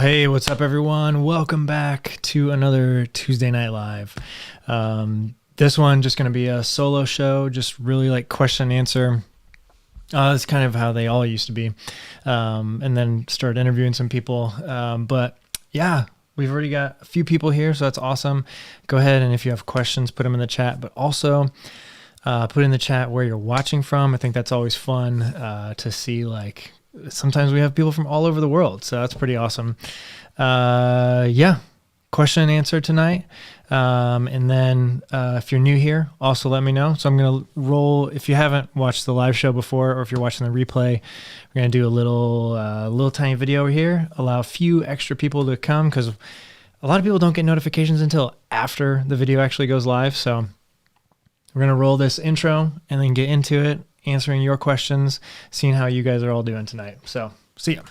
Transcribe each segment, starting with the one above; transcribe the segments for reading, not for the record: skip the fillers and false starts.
Hey, what's up, everyone? Welcome back to another Tuesday Night Live. This one just going to be a solo show, just really like question and answer. It's kind of how they all used to be. And then start interviewing some people. But yeah, we've already got a few people here, so that's awesome. Go ahead, and if you have questions, put them in the chat, but also put in the chat where you're watching from. I think that's always fun to see. Like, sometimes we have people from all over the world, so that's pretty awesome. Yeah, question and answer tonight. And then if you're new here, also let me know. So I'm going to roll, if you haven't watched the live show before, or if you're watching the replay, we're going to do a little tiny video over here, allow a few extra people to come, because a lot of people don't get notifications until after the video actually goes live. So we're going to roll this intro and then get into it, answering your questions, seeing how you guys are all doing tonight. So see ya.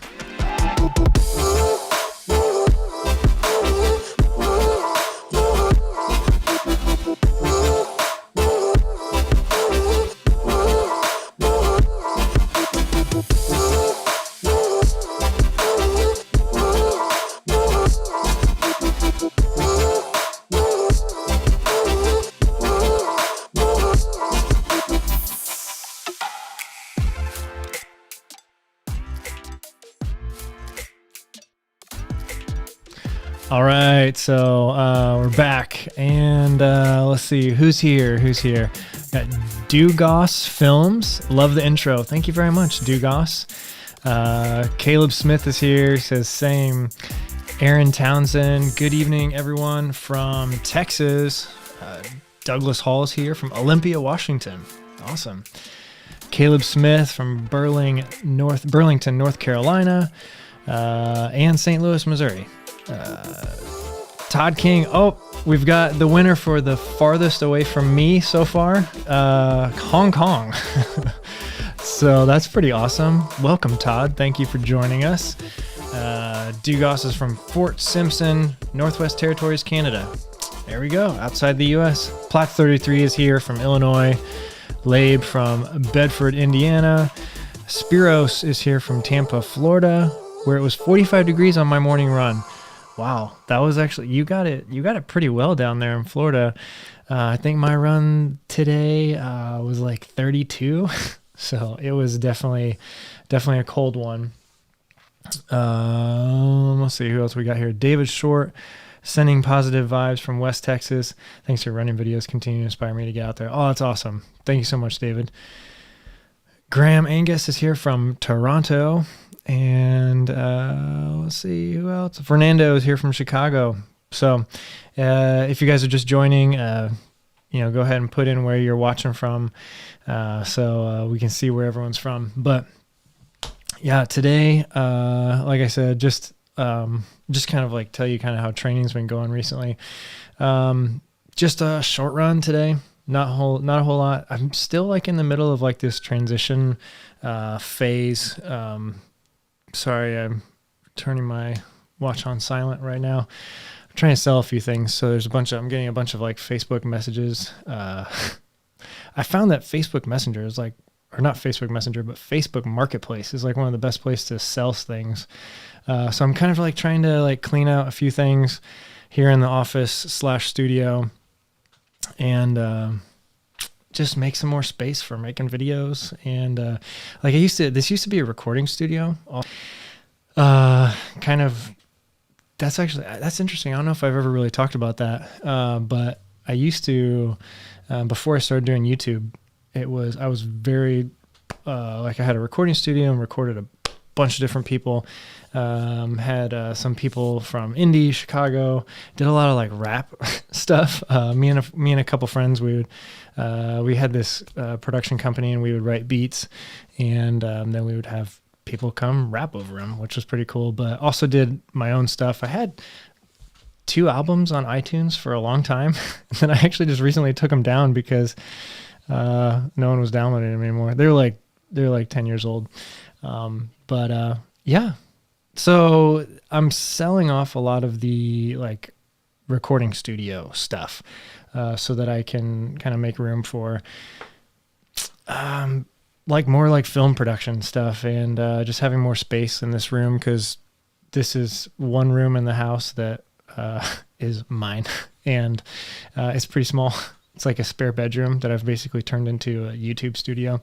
All right, so we're back, and let's see who's here. Got Dugos Films. Love the intro. Thank you very much, Dugos. Caleb Smith is here. He says same. Aaron Townsend. Good evening, everyone from Texas. Douglas Hall is here from Olympia, Washington. Awesome. Caleb Smith from Burlington, North Carolina, and St. Louis, Missouri. Todd King. Oh, we've got the winner for the farthest away from me so far, Hong Kong. So that's pretty awesome. Welcome, Todd. Thank you for joining us. Dugos is from Fort Simpson, Northwest Territories, Canada. There we go, outside the U.S. Plat 33 is here from Illinois. Labe from Bedford, Indiana. Spiros is here from Tampa, Florida, where it was 45 degrees on my morning run. Wow, that was actually, you got it pretty well down there in Florida. I think my run today was like 32, so it was definitely a cold one. Let's see who else we got here. David Short, sending positive vibes from West Texas. Thanks for running videos. Continue to inspire me to get out there. Oh, that's awesome. Thank you so much, David. Graham Angus is here from Toronto. And let's see who else. Fernando is here from Chicago. So if you guys are just joining, go ahead and put in where you're watching from, so we can see where everyone's from. But yeah, today, like I said, just kind of like tell you kind of how training's been going recently. Just a short run today. Not a whole lot. I'm still like in the middle of like this transition phase. Sorry, I'm turning my watch on silent right now. I'm trying to sell a few things. So I'm getting a bunch of like Facebook messages. I found that Facebook Messenger is like, or not Facebook Messenger, but Facebook Marketplace is like one of the best places to sell things. So I'm kind of like trying to like clean out a few things here in the office/studio and, just make some more space for making videos. And this used to be a recording studio. That's interesting. I don't know if I've ever really talked about that. But I used to, before I started doing YouTube, I was very, I had a recording studio and recorded a bunch of different people. Had some people from Indy, Chicago, did a lot of like rap stuff. Me and a couple friends, we had this production company, and we would write beats, and then we would have people come rap over them, which was pretty cool. But also did my own stuff. I had 2 albums on iTunes for a long time, and then I actually just recently took them down because no one was downloading them anymore. They're like 10 years old. Yeah. So I'm selling off a lot of the like recording studio stuff, so that I can kind of make room for, like more like film production stuff, and just having more space in this room. 'Cause this is one room in the house that is mine, and it's pretty small. It's like a spare bedroom that I've basically turned into a YouTube studio,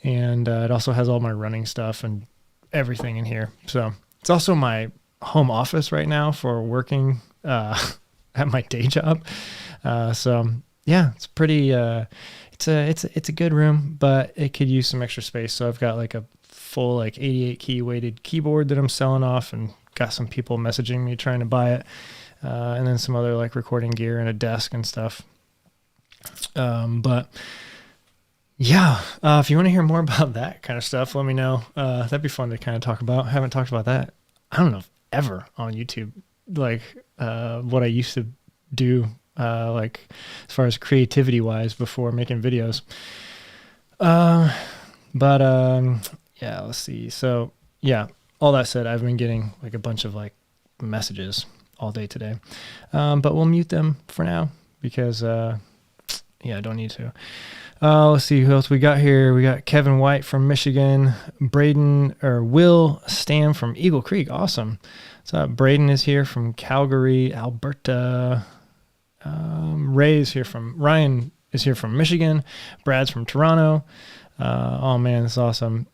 and it also has all my running stuff and everything in here. So it's also my home office right now for working at my day job. So yeah, it's pretty. It's a good room, but it could use some extra space. So I've got like a full like 88 key weighted keyboard that I'm selling off, and got some people messaging me trying to buy it, and then some other like recording gear and a desk and stuff. But yeah, if you want to hear more about that kind of stuff, let me know. That'd be fun to kind of talk about. I haven't talked about that, I don't know, ever on YouTube, like what I used to do, like as far as creativity wise before making videos. But yeah, let's see. So yeah, all that said, I've been getting like a bunch of like messages all day today, but we'll mute them for now because, yeah, I don't need to. Let's see who else we got here. We got Kevin White from Michigan, Will Stam from Eagle Creek. Awesome. So Braden is here from Calgary, Alberta. Ryan is here from Michigan. Brad's from Toronto. Oh man, that's awesome.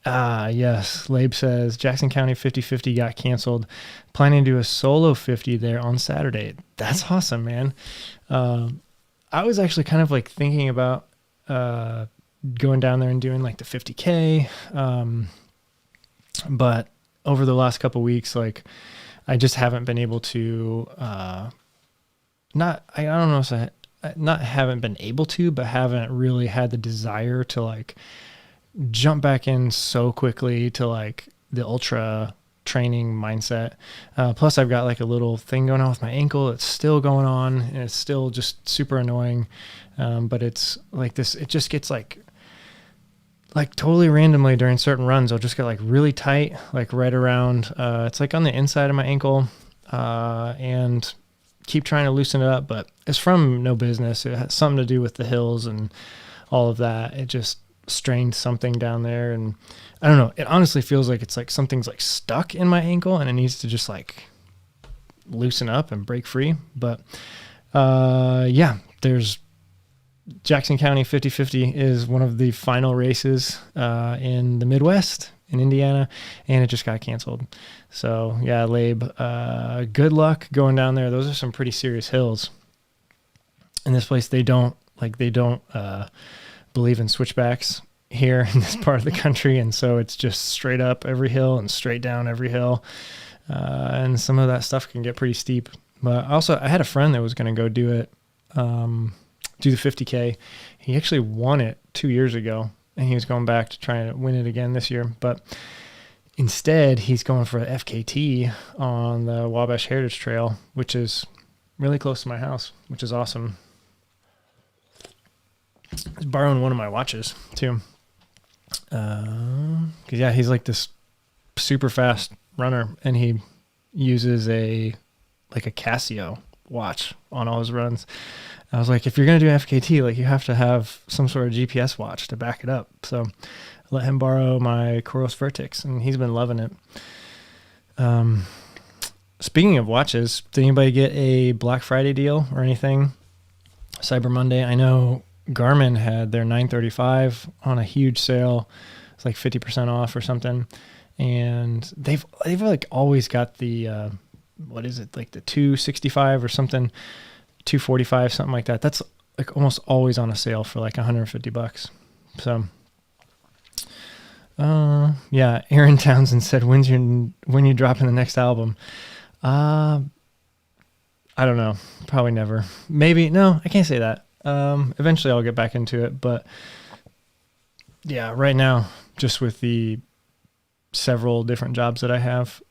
Yes. Labe says Jackson County 50/50 got canceled. Planning to do a solo 50 there on Saturday. That's awesome, man. I was actually kind of like thinking about going down there and doing like the 50K. But over the last couple weeks, like I just haven't been able to, not haven't been able to, but haven't really had the desire to like jump back in so quickly to like the ultra training mindset. Plus I've got like a little thing going on with my ankle. It's still going on and it's still just super annoying. But it's like this, it just gets like totally randomly during certain runs, I'll just get like really tight, like right around, it's like on the inside of my ankle, and keep trying to loosen it up, but it's from no business. It has something to do with the hills and all of that. It just strained something down there, and I don't know, it honestly feels like it's like something's like stuck in my ankle and it needs to just like loosen up and break free. But yeah, there's Jackson County 50/50 is one of the final races in the Midwest in Indiana, and it just got canceled. So yeah, Labe, good luck going down there. Those are some pretty serious hills. In this place, they don't believe in switchbacks here in this part of the country, and so it's just straight up every hill and straight down every hill, and some of that stuff can get pretty steep. But also, I had a friend that was going to go do it, do the 50K. He actually won it 2 years ago, and he was going back to try and win it again this year. But instead, he's going for a FKT on the Wabash Heritage Trail, which is really close to my house, which is awesome. He's borrowing one of my watches too. Cause yeah, he's like this super fast runner, and he uses a Casio watch on all his runs. I was like, if you're going to do FKT, like you have to have some sort of GPS watch to back it up. So I let him borrow my Coros Vertex, and he's been loving it. Speaking of watches, did anybody get a Black Friday deal or anything? Cyber Monday. I know Garmin had their 935 on a huge sale. It's like 50% off or something. And they've like always got the, what is it? Like the 265 or something, 245, something like that. That's like almost always on a sale for like $150. So, yeah, Aaron Townsend said, when you dropping the next album? I don't know. Probably never. Maybe. No, I can't say that. Eventually I'll get back into it, but yeah, right now, just with the several different jobs that I have,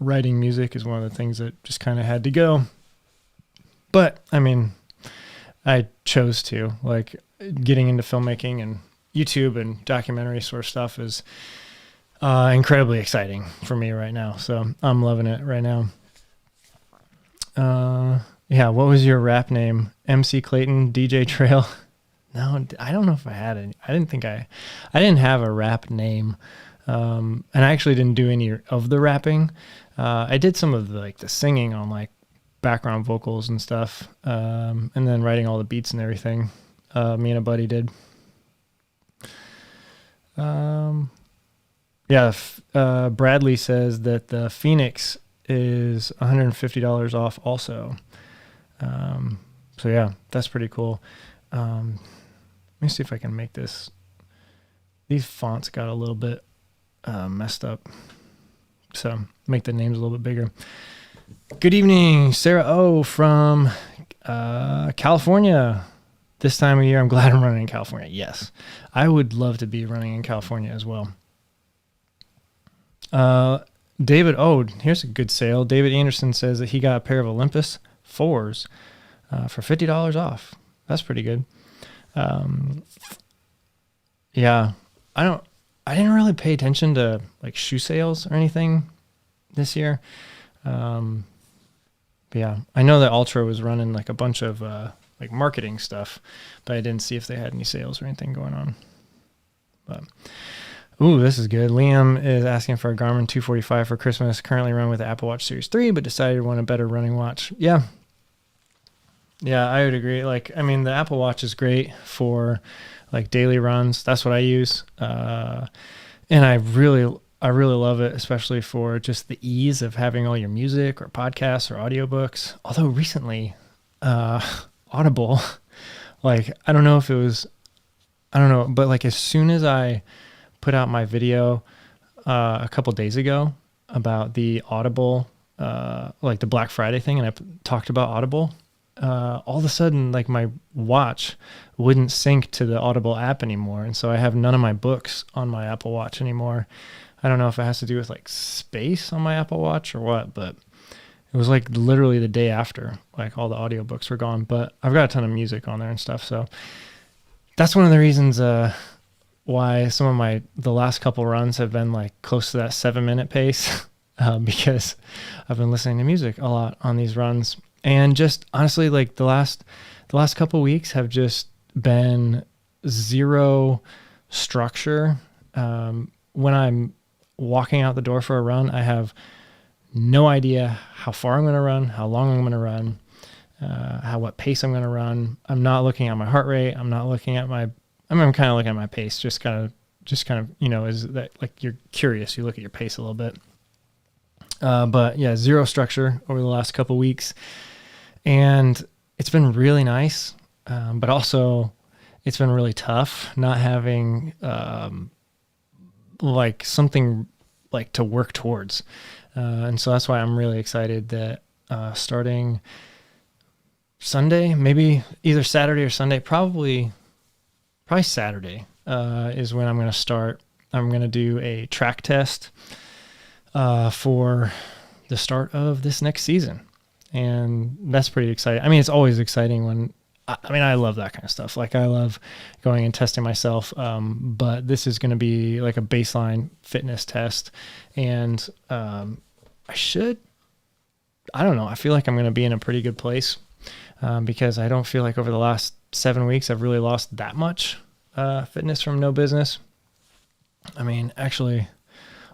writing music is one of the things that just kind of had to go. But I mean, I chose to. Like, getting into filmmaking and YouTube and documentary sort of stuff is incredibly exciting for me right now. So I'm loving it right now. Yeah, what was your rap name? MC Clayton, DJ Trail? No, I don't know if I had any. I didn't have a rap name And I actually didn't do any of the rapping. I did some of the singing on like background vocals and stuff, and then writing all the beats and everything. Me and a buddy did. Bradley says that the Phoenix is $150 off also. So yeah, that's pretty cool. Let me see if I can make this. These fonts got a little bit messed up, so make the names a little bit bigger. Good evening, Sarah O from California. This time of year, I'm glad I'm running in California. Yes, I would love to be running in California as well. David, here's a good sale. David Anderson says that he got a pair of Olympus 4s for $50 off. That's pretty good. Yeah, I didn't really pay attention to like shoe sales or anything this year. Yeah, I know that Ultra was running like a bunch of like marketing stuff, but I didn't see if they had any sales or anything going on. But this is good. Liam is asking for a Garmin 245 for Christmas. Currently running with the Apple Watch Series 3, but decided to want a better running watch. Yeah, I would agree. Like, I mean, the Apple Watch is great for like daily runs. That's what I use. And I really love it, especially for just the ease of having all your music or podcasts or audiobooks. Although recently, Audible, like, I don't know, but like as soon as I put out my video a couple days ago about the Audible, like the Black Friday thing, and I talked about Audible, all of a sudden, like my watch wouldn't sync to the Audible app anymore. And so I have none of my books on my Apple Watch anymore. I don't know if it has to do with like space on my Apple Watch or what, but it was like literally the day after, like all the audiobooks were gone, but I've got a ton of music on there and stuff. So that's one of the reasons, why some of the last couple runs have been like close to that 7-minute pace, because I've been listening to music a lot on these runs. And just honestly, like the last couple weeks have just been zero structure. When I'm walking out the door for a run, I have no idea how far I'm going to run, how long I'm going to run, what pace I'm going to run. I'm not looking at my heart rate. I'm not looking at I'm kind of looking at my pace, just kind of, is that like you're curious, you look at your pace a little bit. But yeah, zero structure over the last couple weeks. And it's been really nice. But also it's been really tough not having, like something like to work towards. And so that's why I'm really excited that, starting Sunday, maybe either Saturday or Sunday, probably Saturday, is when I'm going to start. I'm going to do a track test, for the start of this next season. And that's pretty exciting. I mean, it's always exciting when, I love that kind of stuff. Like I love going and testing myself. But this is going to be like a baseline fitness test. And, I don't know. I feel like I'm going to be in a pretty good place, because I don't feel like over the last 7 weeks, I've really lost that much, fitness from No Business. I mean, actually,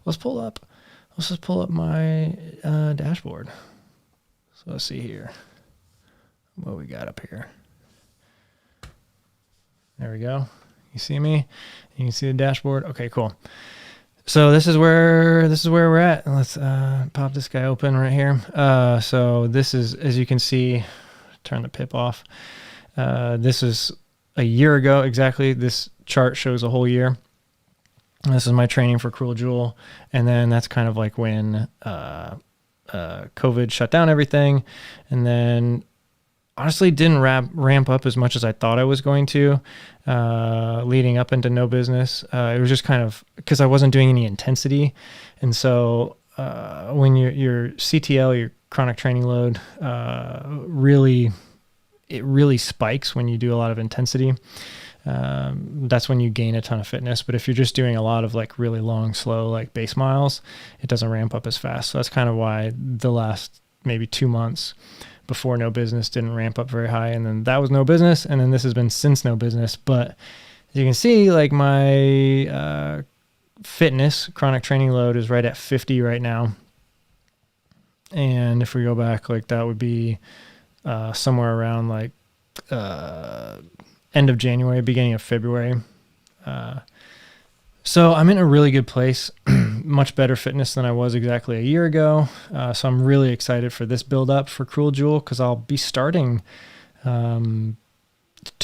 let's just pull up my, dashboard. So let's see here what we got up here. There we go. You see me? You can see the dashboard. Okay, cool. So this is where we're at. Let's pop this guy open right here. So this is, as you can see, turn the pip off. This is a year ago exactly. This chart shows a whole year. This is my training for Cruel Jewel, and then that's kind of like when COVID shut down everything, and then honestly didn't ramp up as much as I thought I was going to, leading up into No Business. It was just kind of because I wasn't doing any intensity. And so when your CTL, your chronic training load, really spikes when you do a lot of intensity. That's when you gain a ton of fitness. But if you're just doing a lot of like really long, slow, like base miles, it doesn't ramp up as fast. So that's kind of why the last maybe 2 months before No Business didn't ramp up very high. And then that was No Business. And then this has been since No Business. But as you can see, like my fitness chronic training load is right at 50 right now. And if we go back, like that would be somewhere around like end of January, beginning of February. So I'm in a really good place, much better fitness than I was exactly a year ago. So I'm really excited for this build up for Cruel Jewel, because I'll be starting 2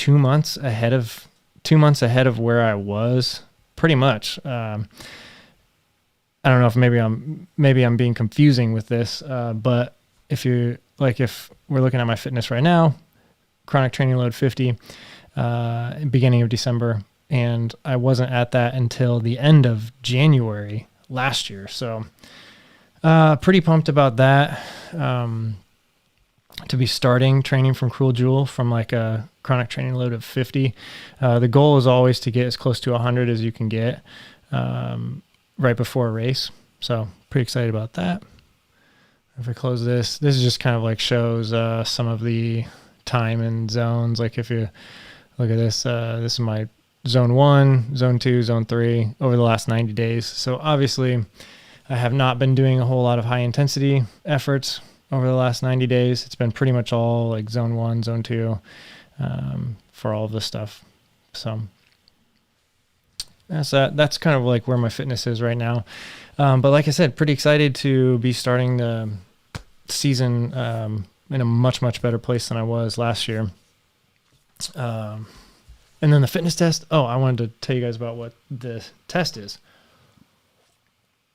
months ahead of where I was, pretty much. I don't know if maybe I'm being confusing with this, but if we're looking at my fitness right now, chronic training load 50, beginning of December, and I wasn't at that until the end of January last year. So, pretty pumped about that. To be starting training from Cruel Jewel from like a chronic training load of 50. The goal is always to get as close to 100 as you can get, right before a race. So pretty excited about that. If we close this is just kind of like shows some of the time and zones. Like if you look at this, this is my zone 1, zone 2, zone 3 over the last 90 days. So obviously I have not been doing a whole lot of high intensity efforts over the last 90 days. It's been pretty much all like zone 1, zone 2, for all of this stuff. So that's kind of like where my fitness is right now. But like I said, pretty excited to be starting the season in a much, much better place than I was last year. And then the fitness test. Oh, I wanted to tell you guys about what the test is.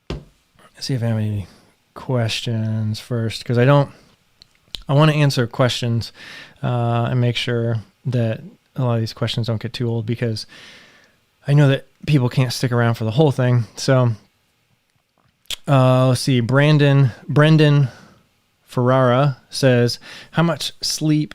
Let's see if I have any questions first, because I want to answer questions and make sure that a lot of these questions don't get too old, because I know that people can't stick around for the whole thing. So let's see. Brendan Ferrara says, how much sleep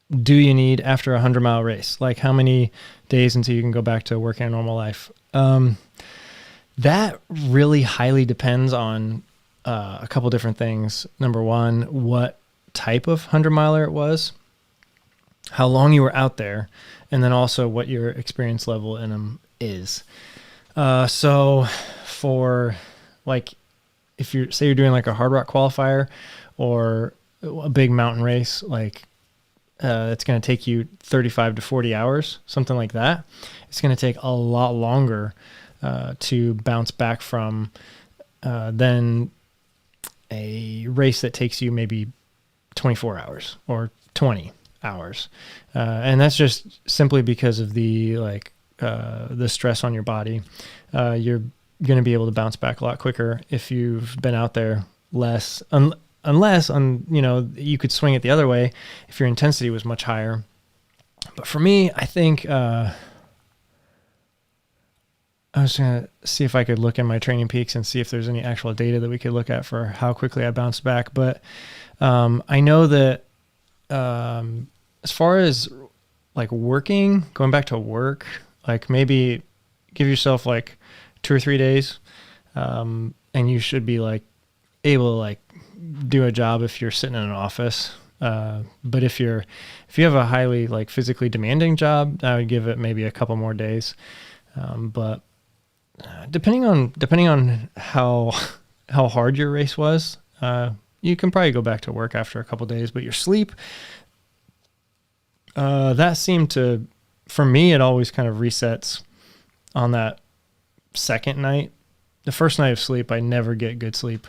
do you need after a 100-mile race? Like how many days until you can go back to working a normal life? That really highly depends on a couple different things. Number one, what type of 100-miler it was, how long you were out there, and then also what your experience level in them is. So for like, if you're doing like a hard rock qualifier or a big mountain race, like it's going to take you 35 to 40 hours, something like that. It's going to take a lot longer to bounce back from than a race that takes you maybe 24 hours or 20 hours. And that's just simply because of the stress on your body. You're going to be able to bounce back a lot quicker if you've been out there less, unless you could swing it the other way if your intensity was much higher. But for me, I think I was going to see if I could look in my Training Peaks and see if there's any actual data that we could look at for how quickly I bounced back. But I know that as far as like going back to work, like maybe give yourself like 2 or 3 days, and you should be like able to like do a job if you're sitting in an office. But if you have a highly like physically demanding job, I would give it maybe a couple more days. But depending on how hard your race was, you can probably go back to work after a couple days. But your sleep, that seemed to, for me, it always kind of resets on that second night. The first night of sleep, I never get good sleep.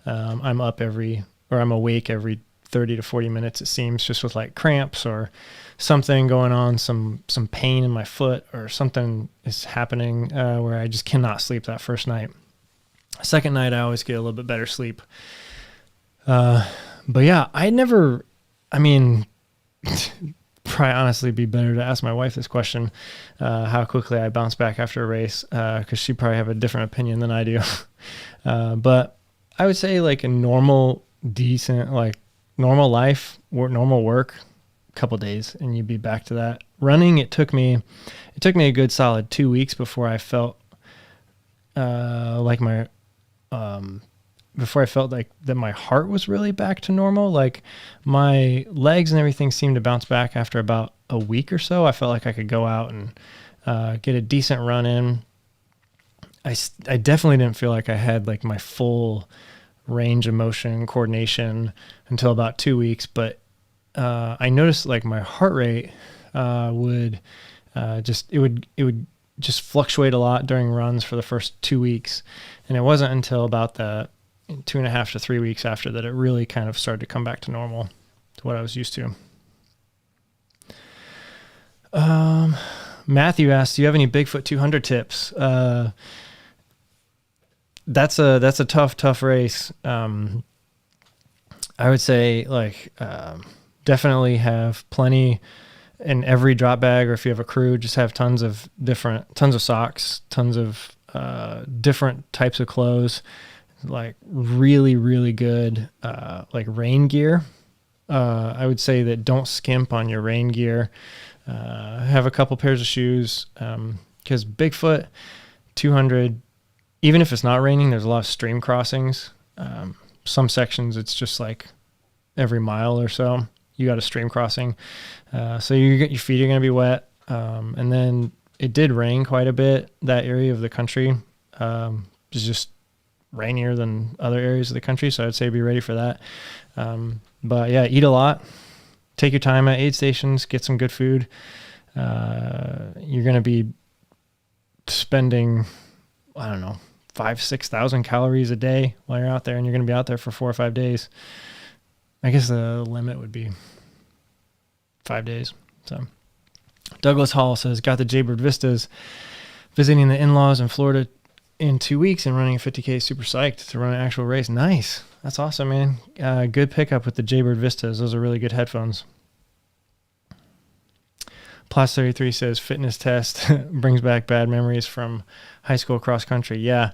I'm awake every 30 to 40 minutes, it seems, just with like cramps or something going on, some pain in my foot or something is happening where I just cannot sleep that first night. Second night, I always get a little bit better sleep. But yeah, probably honestly be better to ask my wife this question, how quickly I bounce back after a race, because she probably have a different opinion than I do. But I would say like a normal, decent, like normal life, normal work, couple days, and you'd be back to that. Running, it took me a good solid 2 weeks before I felt like that my heart was really back to normal. Like my legs and everything seemed to bounce back after about a week or so. I felt like I could go out and get a decent run in. I definitely didn't feel like I had like my full range of motion coordination until about 2 weeks. But I noticed like my heart rate would just fluctuate a lot during runs for the first 2 weeks. And it wasn't until about the 2.5 to 3 weeks after that it really kind of started to come back to normal, to what I was used to. Matthew asks, do you have any Bigfoot 200 tips? That's a tough race. I would say like, definitely have plenty in every drop bag, or if you have a crew, just have tons of socks, tons of, different types of clothes, like really, really good, like rain gear. I would say that don't skimp on your rain gear. Have a couple pairs of shoes, because Bigfoot 200, even if it's not raining, there's a lot of stream crossings. Some sections it's just like every mile or so you got a stream crossing, so your feet are going to be wet. And then it did rain quite a bit. That area of the country is just rainier than other areas of the country, so I'd say be ready for that. But yeah, eat a lot. Take your time at aid stations, get some good food. You're going to be spending, 5,000-6,000 calories a day while you're out there, and you're going to be out there for 4 or 5 days. I guess the limit would be 5 days. So Douglas Hall says, got the Jaybird Vistas, visiting the in-laws in Florida in 2 weeks and running a 50K, super psyched to run an actual race. Nice. That's awesome, man. Good pickup with the Jaybird Vistas. Those are really good headphones. Plus 33 says fitness test brings back bad memories from high school cross country. Yeah.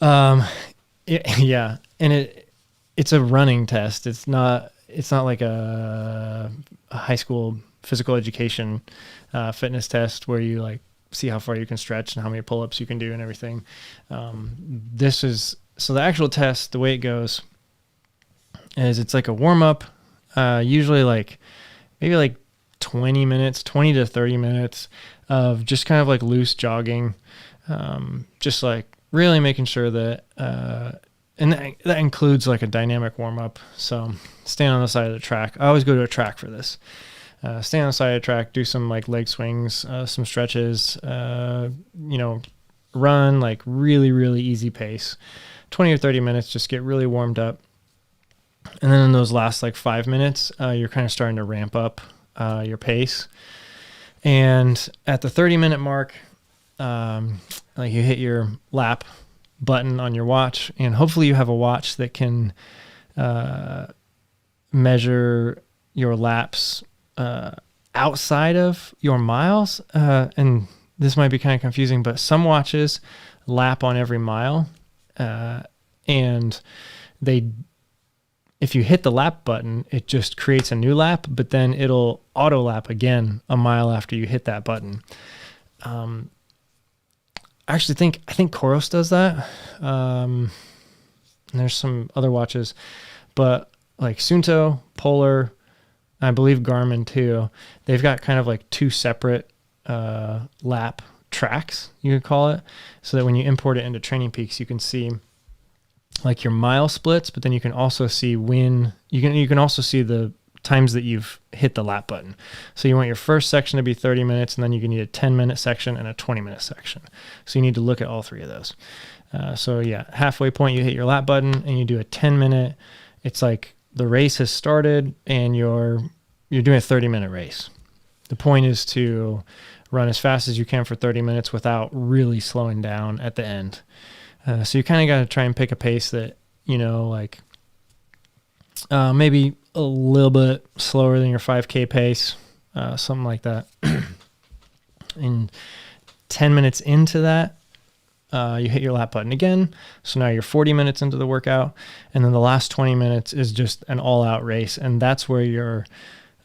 Yeah. And it's a running test. It's not like a high school physical education fitness test where you like see how far you can stretch and how many pull-ups you can do and everything. So the actual test, the way it goes is it's like a warm-up, usually like maybe like 20 to 30 minutes of just kind of like loose jogging, just like really making sure that, and that includes like a dynamic warm-up. So stand on the side of the track. I always go to a track for this. Stand on the side of the track, do some like leg swings, some stretches, run like really, really easy pace. 20 or 30 minutes, just get really warmed up. And then in those last like 5 minutes, you're kind of starting to ramp up your pace. And at the 30-minute mark, like you hit your lap button on your watch, and hopefully you have a watch that can measure your laps outside of your miles. And this might be kind of confusing, but some watches lap on every mile. And if you hit the lap button, it just creates a new lap, but then it'll auto lap again a mile after you hit that button. I think Coros does that. And there's some other watches, but like Suunto, Polar, I believe Garmin too, they've got kind of like two separate lap tracks, you could call it, so that when you import it into Training Peaks, you can see like your mile splits, but then you can also see when you can also see the times that you've hit the lap button. So you want your first section to be 30 minutes, and then you can need a 10-minute section and a 20-minute section. So you need to look at all three of those. So yeah, halfway point, you hit your lap button and you do a 10-minute. It's like the race has started and you're doing a 30-minute race. The point is to run as fast as you can for 30 minutes without really slowing down at the end. So you kind of got to try and pick a pace that, maybe a little bit slower than your 5K pace, something like that. And 10 minutes into that, you hit your lap button again. So now you're 40 minutes into the workout. And then the last 20 minutes is just an all-out race. And that's where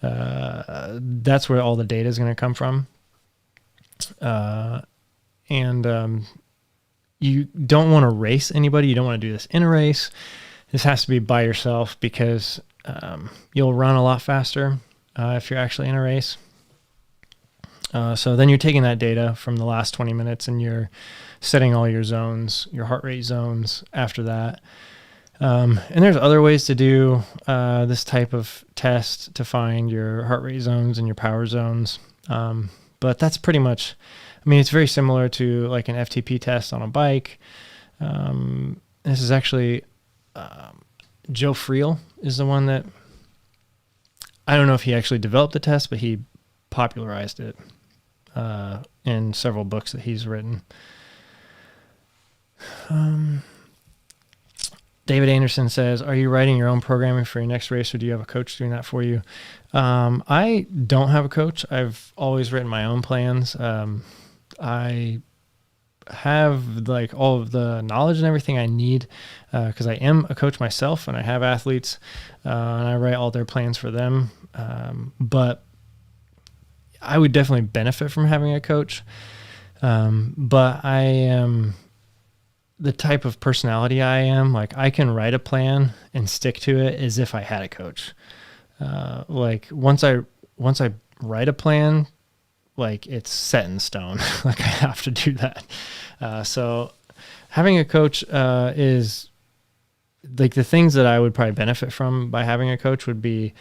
that's where all the data is going to come from. You don't want to race anybody. You don't want to do this in a race. This has to be by yourself because you'll run a lot faster if you're actually in a race. So then you're taking that data from the last 20 minutes and you're setting all your zones, your heart rate zones after that. And there's other ways to do this type of test to find your heart rate zones and your power zones. But that's pretty much, I mean, it's very similar to like an FTP test on a bike. This is actually Joe Friel is the one that, I don't know if he actually developed the test, but he popularized it in several books that he's written. David Anderson says, are you writing your own programming for your next race, or do you have a coach doing that for you? I don't have a coach. I've always written my own plans. I have like all of the knowledge and everything I need because I am a coach myself and I have athletes and I write all their plans for them. But I would definitely benefit from having a coach. But I am the type of personality I am. Like I can write a plan and stick to it as if I had a coach. Like once I write a plan, like it's set in stone. Like I have to do that. So having a coach is like the things that I would probably benefit from by having a coach would be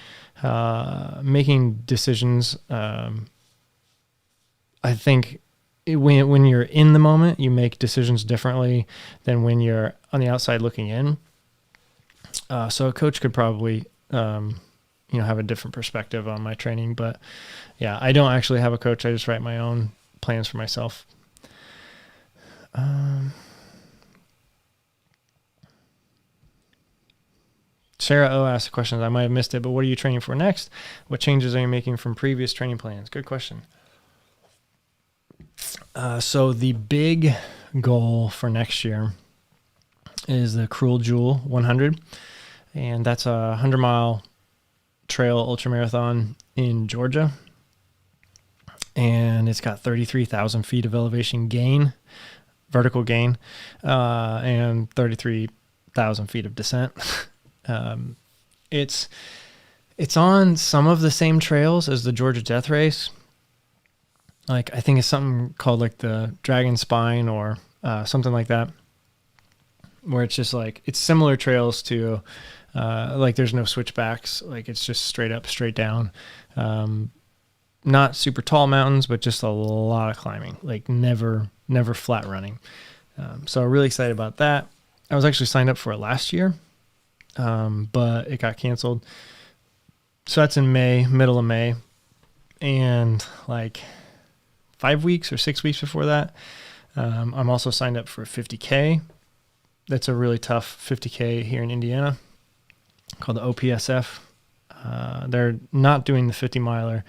making decisions. I think when you're in the moment, you make decisions differently than when you're on the outside looking in. So a coach could probably, have a different perspective on my training, but yeah, I don't actually have a coach. I just write my own plans for myself. Sarah O asked a question. I might have missed it, but what are you training for next? What changes are you making from previous training plans? Good question. So the big goal for next year is the Cruel Jewel 100, and that's a 100-mile trail ultramarathon in Georgia, and it's got 33,000 feet of elevation gain, vertical gain, and 33,000 feet of descent. It's on some of the same trails as the Georgia Death Race. Like I think it's something called like the Dragon Spine or something like that, where it's just like it's similar trails to like there's no switchbacks, like it's just straight up, straight down. Not super tall mountains, but just a lot of climbing, like never flat running. So I'm really excited about that. I was actually signed up for it last year, but it got canceled. So that's in May, middle of May, and like 5 weeks or 6 weeks before that, I'm also signed up for a 50K. That's a really tough 50K here in Indiana called the OPSF. They're not doing the 50 miler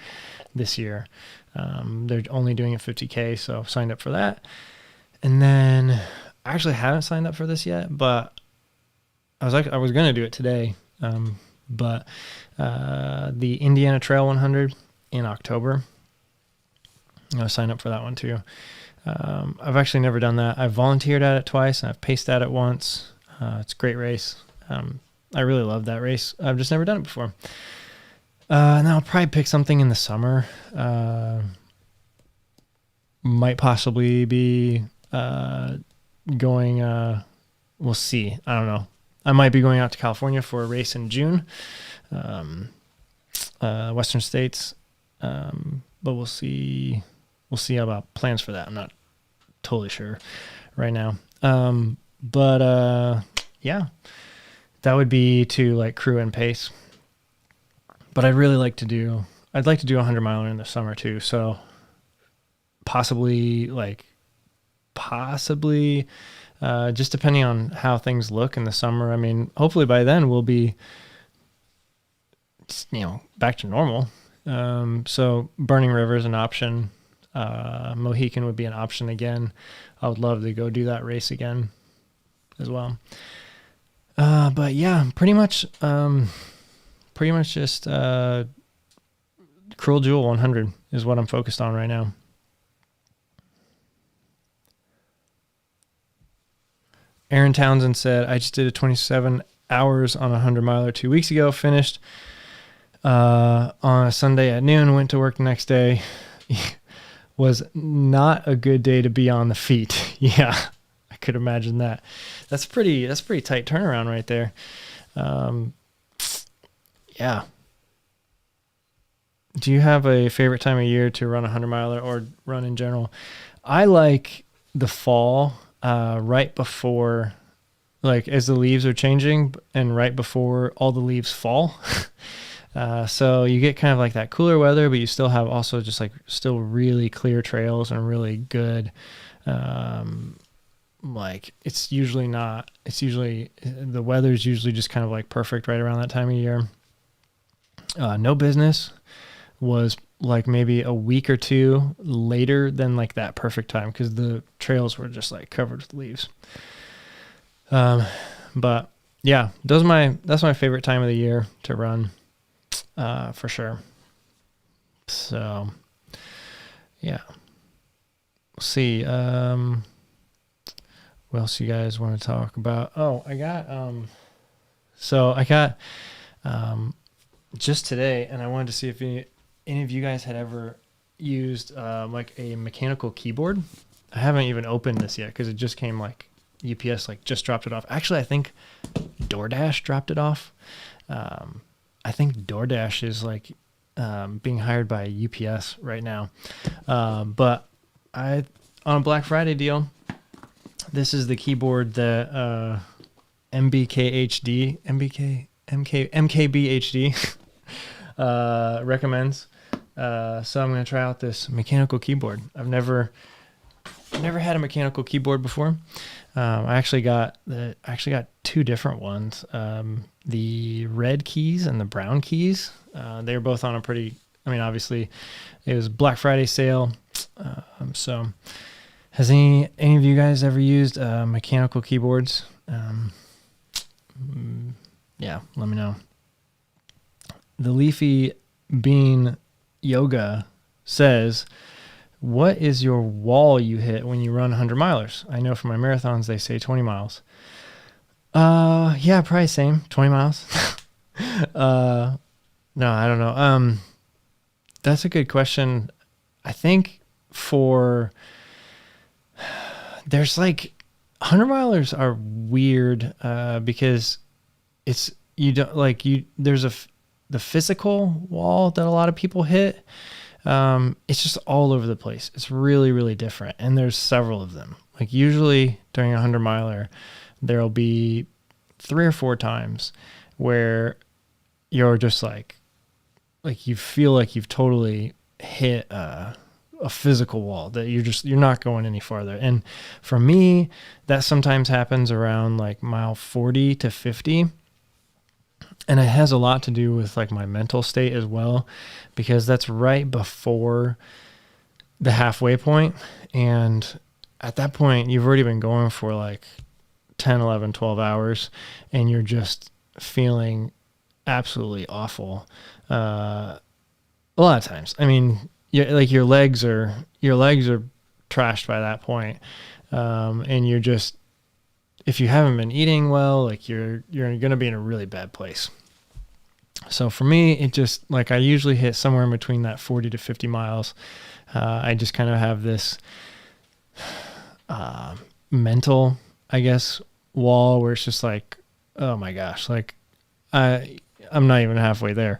this year. They're only doing a 50K, so I've signed up for that. And then I actually haven't signed up for this yet, but I was going to do it today. But the Indiana Trail 100 in October, I'll sign up for that one too. I've actually never done that. I've volunteered at it twice and I've paced at it once. It's a great race. I really love that race. I've just never done it before. And I'll probably pick something in the summer. Might possibly be going, we'll see. I don't know. I might be going out to California for a race in June, Western States. But we'll see. We'll see about plans for that. I'm not totally sure right now. Yeah, that would be to like crew and pace. But I'd like to do a 100 miler in the summer too. So possibly, just depending on how things look in the summer. I mean, hopefully by then we'll be, back to normal. So Burning River is an option. Mohican would be an option again. I would love to go do that race again as well. But yeah, pretty much just Cruel Jewel 100 is what I'm focused on right now. Aaron Townsend said, I just did a 27 hours on a 100 miler 2 weeks ago, finished on a Sunday at noon, went to work the next day. was not a good day to be on the feet. Yeah, I could imagine that. That's pretty tight turnaround right there. Yeah. Do you have a favorite time of year to run a 100-miler or run in general? I like the fall, right before, like as the leaves are changing and right before all the leaves fall. So you get kind of like that cooler weather, but you still have also just like still really clear trails and really good, like the weather's usually just kind of like perfect right around that time of year. No Business was like maybe a week or two later than like that perfect time because the trails were just like covered with leaves. But yeah, that's my favorite time of the year to run, for sure. So yeah, we'll see. What else you guys want to talk about? Oh, I got just today, and I wanted to see if any of you guys had ever used like a mechanical keyboard. I haven't even opened this yet because it just came like UPS like just dropped it off. Actually, I think DoorDash dropped it off. I think DoorDash is like being hired by UPS right now. But on a Black Friday deal, this is the keyboard that MKBHD recommends. So I'm going to try out this mechanical keyboard. I've never had a mechanical keyboard before. I actually got two different ones. The red keys and the brown keys. They were both on obviously it was Black Friday sale. So has any of you guys ever used mechanical keyboards? Yeah, let me know. The Leafy Bean Yoga says, what is your wall you hit when you run 100 milers? I know for my marathons, they say 20 miles. Yeah, probably same, 20 miles. No, I don't know. That's a good question. I think there's like 100 milers are weird, because there's the physical wall that a lot of people hit. It's just all over the place. It's really, really different. And there's several of them. Like usually during a 100 miler, there'll be 3 or 4 times where you're just like you feel like you've totally hit a physical wall that you're not going any farther. And for me, that sometimes happens around like mile 40 to 50. And it has a lot to do with like my mental state as well, because that's right before the halfway point. And at that point, you've already been going for like 10, 11, 12 hours, and you're just feeling absolutely awful. A lot of times. I mean, your legs are trashed by that point. And you're just, if you haven't been eating well, like you're going to be in a really bad place. So for me, it just like I usually hit somewhere in between that 40 to 50 miles. I just kind of have this mental, I guess, wall where it's just like, oh my gosh, like I'm not even halfway there.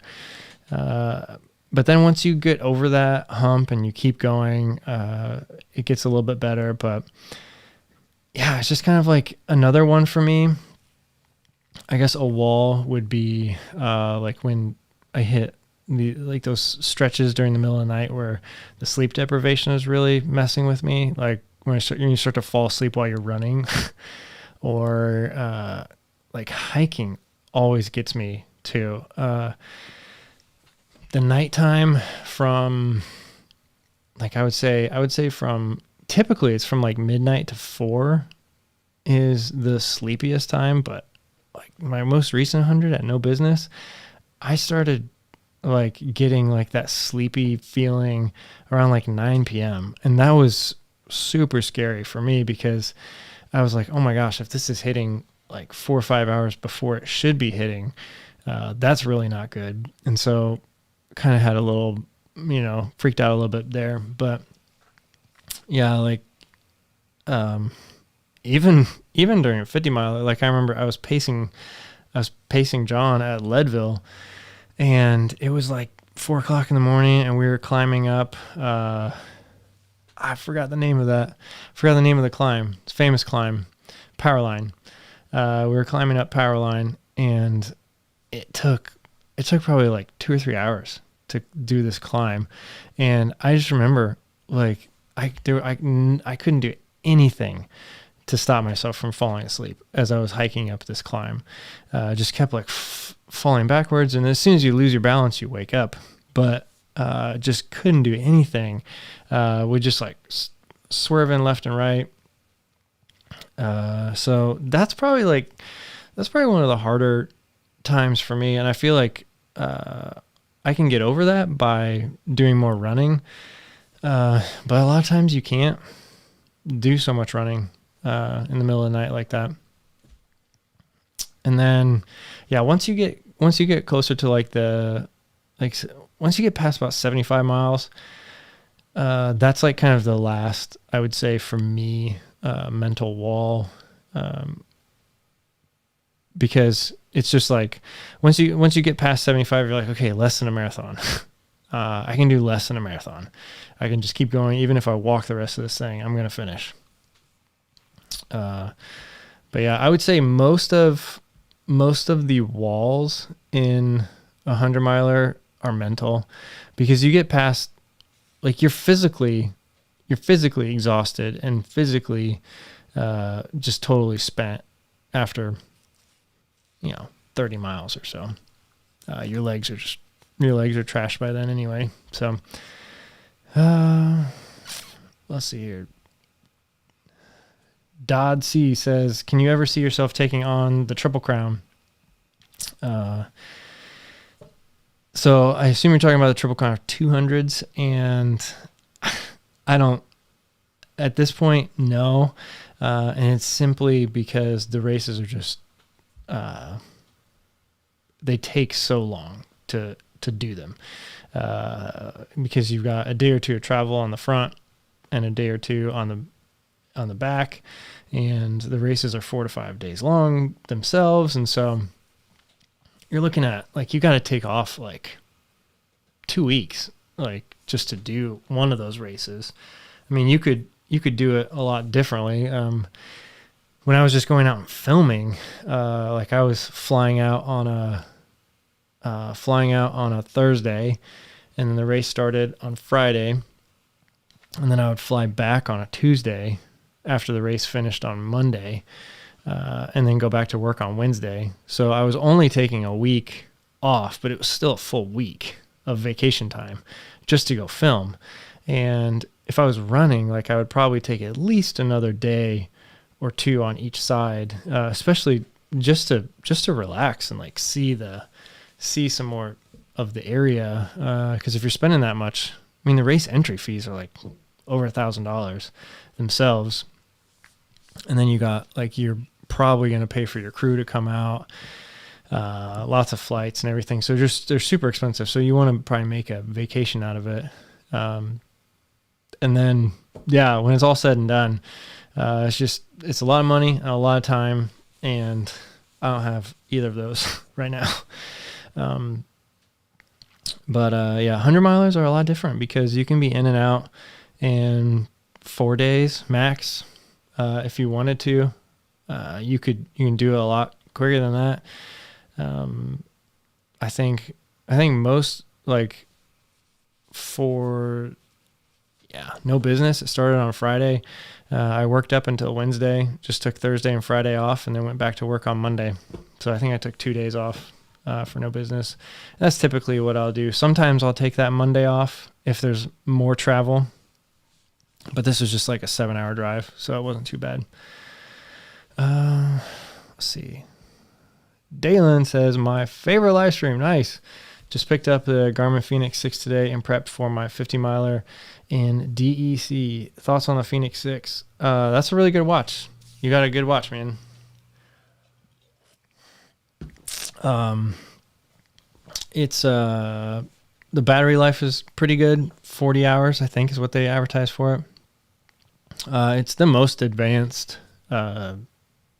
But then once you get over that hump and you keep going, it gets a little bit better. But yeah, it's just kind of like another one for me. I guess a wall would be like when I hit those stretches during the middle of the night where the sleep deprivation is really messing with me. Like when you start to fall asleep while you're running, or like hiking always gets me too. The nighttime from like I would say from typically it's from like midnight to 4 is the sleepiest time, but like my most recent 100 at No Business, I started like getting like that sleepy feeling around like 9 p.m. And that was super scary for me because I was like, oh my gosh, if this is hitting like 4 or 5 hours before it should be hitting, that's really not good. And so kind of had a little, freaked out a little bit there. But Yeah, like even during a 50 mile, like I remember I was pacing John at Leadville, and it was like 4:00 in the morning, and we were climbing up. I forgot the name of that. Forgot the name of the climb. It's a famous climb, Powerline. We were climbing up Powerline, and it took probably like 2 or 3 hours to do this climb. And I just remember, like, I couldn't do anything to stop myself from falling asleep as I was hiking up this climb. Just kept like falling backwards, and as soon as you lose your balance, you wake up. But just couldn't do anything. We just like swerving left and right. So that's probably one of the harder times for me. And I feel like I can get over that by doing more running. But a lot of times you can't do so much running in the middle of the night like that. And then, yeah, once you get closer to once you get past about 75 miles, that's like kind of the last, I would say for me, mental wall, because it's just like once you get past 75, you're like, okay, less than a marathon. I can do less than a marathon. I can just keep going. Even if I walk the rest of this thing, I'm going to finish. But yeah, I would say most of the walls in a 100-miler are mental, because you get past, like, you're physically exhausted and physically just totally spent after 30 miles or so. Your legs are trashed by then anyway. So let's see here. Dodd C says, can you ever see yourself taking on the Triple Crown? So I assume you're talking about the Triple Crown of 200s, and I don't, at this point, no. And it's simply because the races are just, they take so long to do them, because you've got a day or two of travel on the front and a day or two on the back, and the races are 4 to 5 days long themselves. And so you're looking at, like, you got to take off like 2 weeks, like, just to do one of those races. I mean, you could do it a lot differently. When I was just going out and filming, like, I was flying out on a Thursday, and then the race started on Friday, and then I would fly back on a Tuesday after the race finished on Monday, and then go back to work on Wednesday. So I was only taking a week off, but it was still a full week of vacation time just to go film. And if I was running, like, I would probably take at least another day or two on each side, especially just to relax and, like, see some more of the area. Because if you're spending that much, I mean, the race entry fees are like over $1,000 themselves. And then you got, like, you're probably going to pay for your crew to come out, lots of flights and everything. So they're super expensive. So you want to probably make a vacation out of it. And then, yeah, when it's all said and done, it's a lot of money and a lot of time, and I don't have either of those right now. But yeah, 100 milers are a lot different because you can be in and out in 4 days max. If you wanted to, you can do it a lot quicker than that. I think most, like, for, yeah, no business, it started on Friday. I worked up until Wednesday, just took Thursday and Friday off, and then went back to work on Monday. So I think I took 2 days off for no business. That's typically what I'll do. Sometimes I'll take that Monday off if there's more travel, but this was just like a 7-hour drive, so it wasn't too bad. Let's see. Dalen says, my favorite live stream. Nice. Just picked up the Garmin Fenix 6 today and prepped for my 50 miler in DEC. Thoughts on the Fenix 6? That's a really good watch. You got a good watch, man. It's the battery life is pretty good. 40 hours, I think, is what they advertise for it. It's the most advanced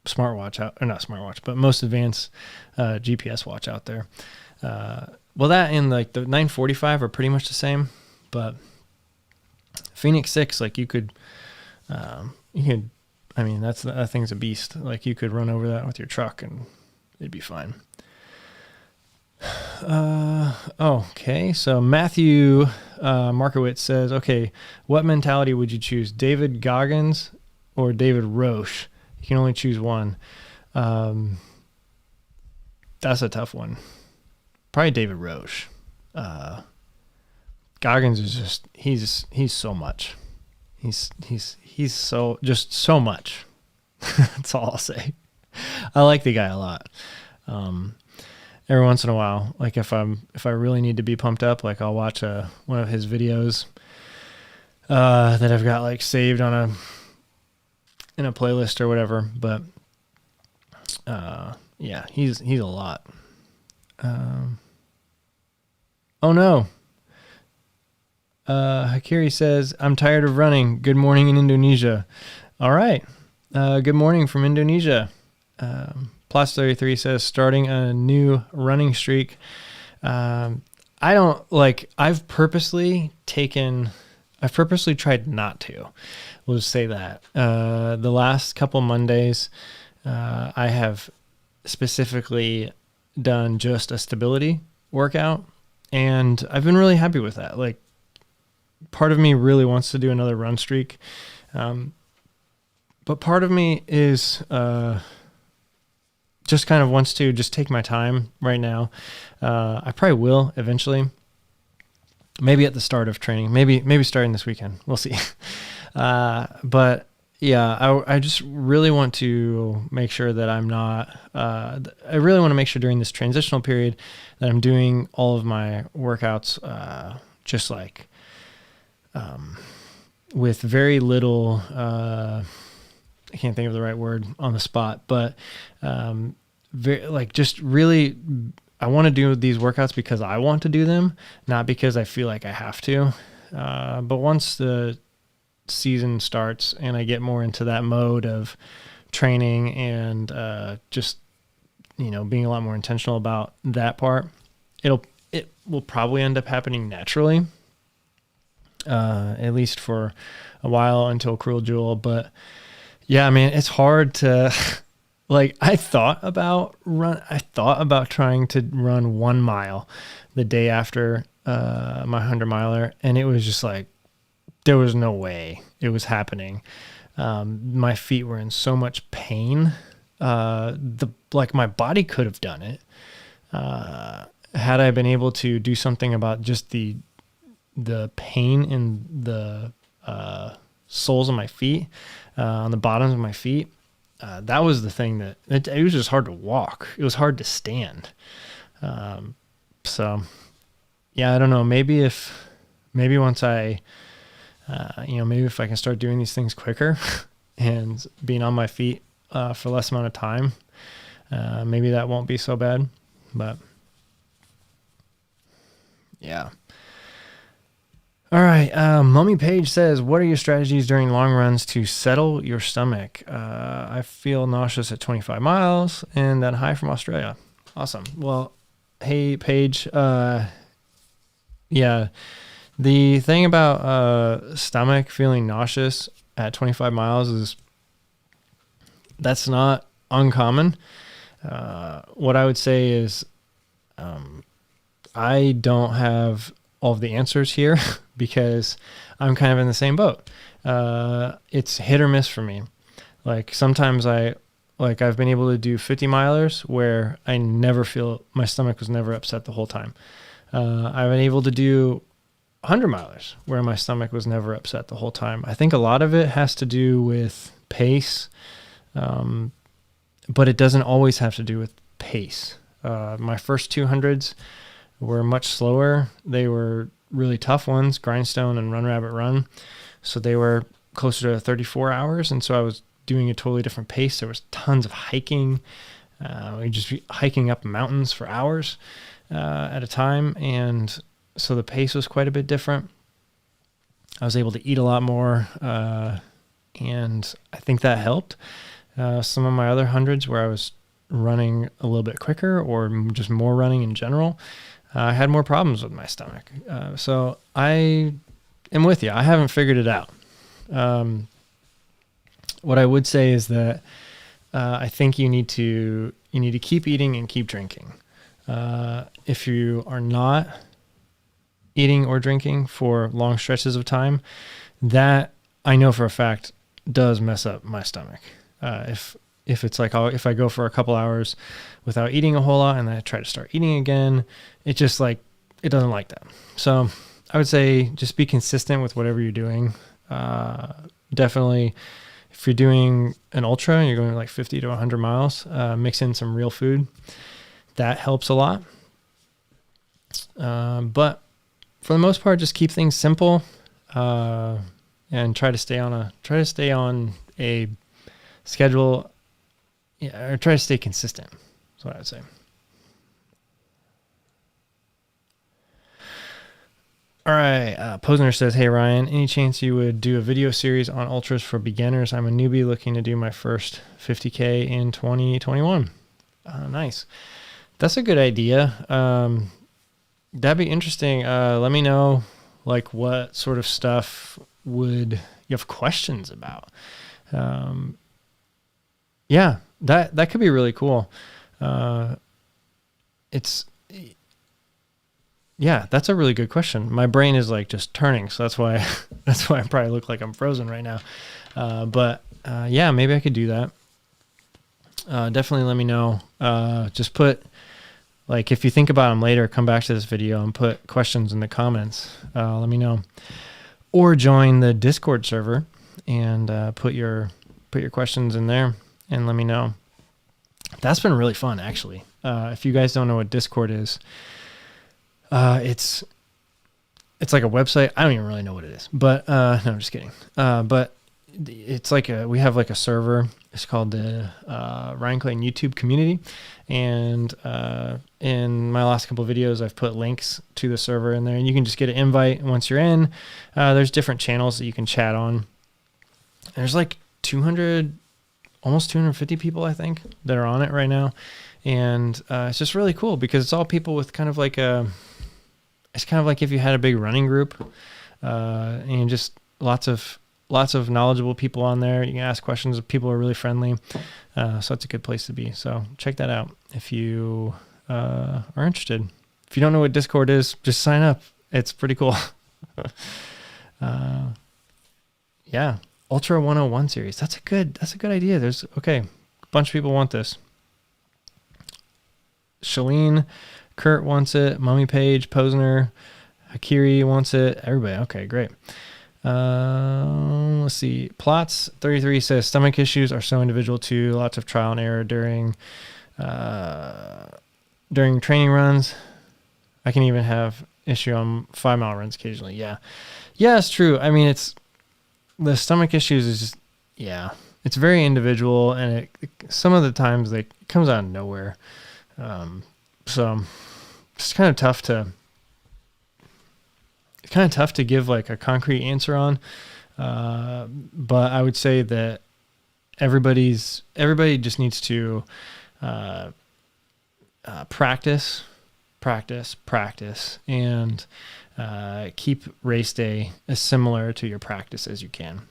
smartwatch out, or not smartwatch, but most advanced GPS watch out there. Well, that and like the 945 are pretty much the same, but Phoenix 6, like you could, I mean, that thing's a beast. Like you could run over that with your truck and it'd be fine. Okay, so Matthew Markowitz says, okay, what mentality would you choose, David Goggins or David Roche? You can only choose one. That's a tough one. Probably David Roche. Goggins is just he's so much. He's so much. That's all I'll say. I like the guy a lot. Every once in a while, like if I really need to be pumped up, like I'll watch one of his videos that I've got like saved in a playlist or whatever. But yeah, he's a lot. Oh no. Hakiri says, I'm tired of running. Good morning in Indonesia. All right. Good morning from Indonesia. Plus 33 says, starting a new running streak. I've purposely tried not to. We'll just say that. The last couple Mondays, I have specifically done just a stability workout, and I've been really happy with that. Like, part of me really wants to do another run streak. But part of me is just kind of wants to just take my time right now. I probably will eventually. Maybe at the start of training. Maybe starting this weekend. We'll see. But yeah, I just really want to make sure that I'm not. I really want to make sure during this transitional period that I'm doing all of my workouts just like with very little. I can't think of the right word on the spot, but very like just really. I want to do these workouts because I want to do them, not because I feel like I have to. But once the season starts and I get more into that mode of training and just, being a lot more intentional about that part, it will probably end up happening naturally, at least for a while until Cruel Jewel. But yeah, I mean, it's hard to... Like I thought about trying to run 1 mile the day after my 100-miler, and it was just like there was no way it was happening. My feet were in so much pain. My body could have done it had I been able to do something about just the pain in the soles of my feet, on the bottoms of my feet. That was the thing that it was just hard to walk. It was hard to stand. So yeah, I don't know. Maybe once I, maybe if I can start doing these things quicker and being on my feet, for less amount of time, maybe that won't be so bad, but yeah. All right. Mummy Page says, what are your strategies during long runs to settle your stomach? I feel nauseous at 25 miles and then high from Australia. Awesome. Well, hey, Paige. Yeah, the thing about stomach feeling nauseous at 25 miles is that's not uncommon. What I would say is I don't have all of the answers here because I'm kind of in the same boat. It's hit or miss for me. Like sometimes I've been able to do 50 milers where I never feel my stomach was never upset the whole time. I've been able to do 100 milers where my stomach was never upset the whole time. I think a lot of it has to do with pace, but it doesn't always have to do with pace. My first 200s were much slower. They were really tough ones, Grindstone and Run Rabbit Run. So they were closer to 34 hours. And so I was doing a totally different pace. There was tons of hiking. We just be hiking up mountains for hours at a time. And so the pace was quite a bit different. I was able to eat a lot more. And I think that helped. Some of my other hundreds where I was running a little bit quicker or just more running in general, I had more problems with my stomach. So I am with you. I haven't figured it out. What I would say is that I think you need to keep eating and keep drinking. If you are not eating or drinking for long stretches of time, that I know for a fact does mess up my stomach. If it's like, if I go for a couple hours without eating a whole lot and then I try to start eating again, it just like, it doesn't like that. So I would say just be consistent with whatever you're doing. Definitely if you're doing an ultra and you're going like 50 to 100 miles, mix in some real food. That helps a lot. But for the most part, just keep things simple, and try to stay on a schedule, or try to stay consistent. That's what I would say. All right. Posner says, "Hey Ryan, any chance you would do a video series on ultras for beginners? I'm a newbie looking to do my first 50K in 2021. Nice. That's a good idea. That'd be interesting. Let me know like what sort of stuff would you have questions about. Yeah, that could be really cool. Yeah, that's a really good question. My brain is like just turning, so that's why I probably look like I'm frozen right now. But yeah, maybe I could do that. Definitely let me know. Just put, like, if you think about them later, come back to this video and put questions in the comments. Let me know. Or join the Discord server and put your questions in there and let me know. That's been really fun, actually. If you guys don't know what Discord is, it's like a website. I don't even really know what it is, but no, I'm just kidding. But it's like we have like a server. It's called the Ryan Clayton YouTube community. And in my last couple of videos, I've put links to the server in there, and you can just get an invite. And once you're in, there's different channels that you can chat on. There's like 200, almost 250 people, I think, that are on it right now. And it's just really cool because it's all people with kind of like it's kind of like if you had a big running group, and just lots of knowledgeable people on there. You can ask questions. People are really friendly. So it's a good place to be. So check that out if you are interested. If you don't know what Discord is, just sign up. It's pretty cool. Yeah. Ultra 101 series. That's a good idea. A bunch of people want this. Shalene, Kurt wants it. Mummy Page, Posner, Hakiri wants it. Everybody. Okay, great. Let's see. Plots 33 says stomach issues are so individual too. Lots of trial and error during training runs. I can even have issue on 5-mile runs occasionally. Yeah, it's true. I mean, the stomach issues is just, yeah, it's very individual, and some of the times it comes out of nowhere. So it's kind of tough to give like a concrete answer on. But I would say that everybody just needs to practice, and keep race day as similar to your practice as you can.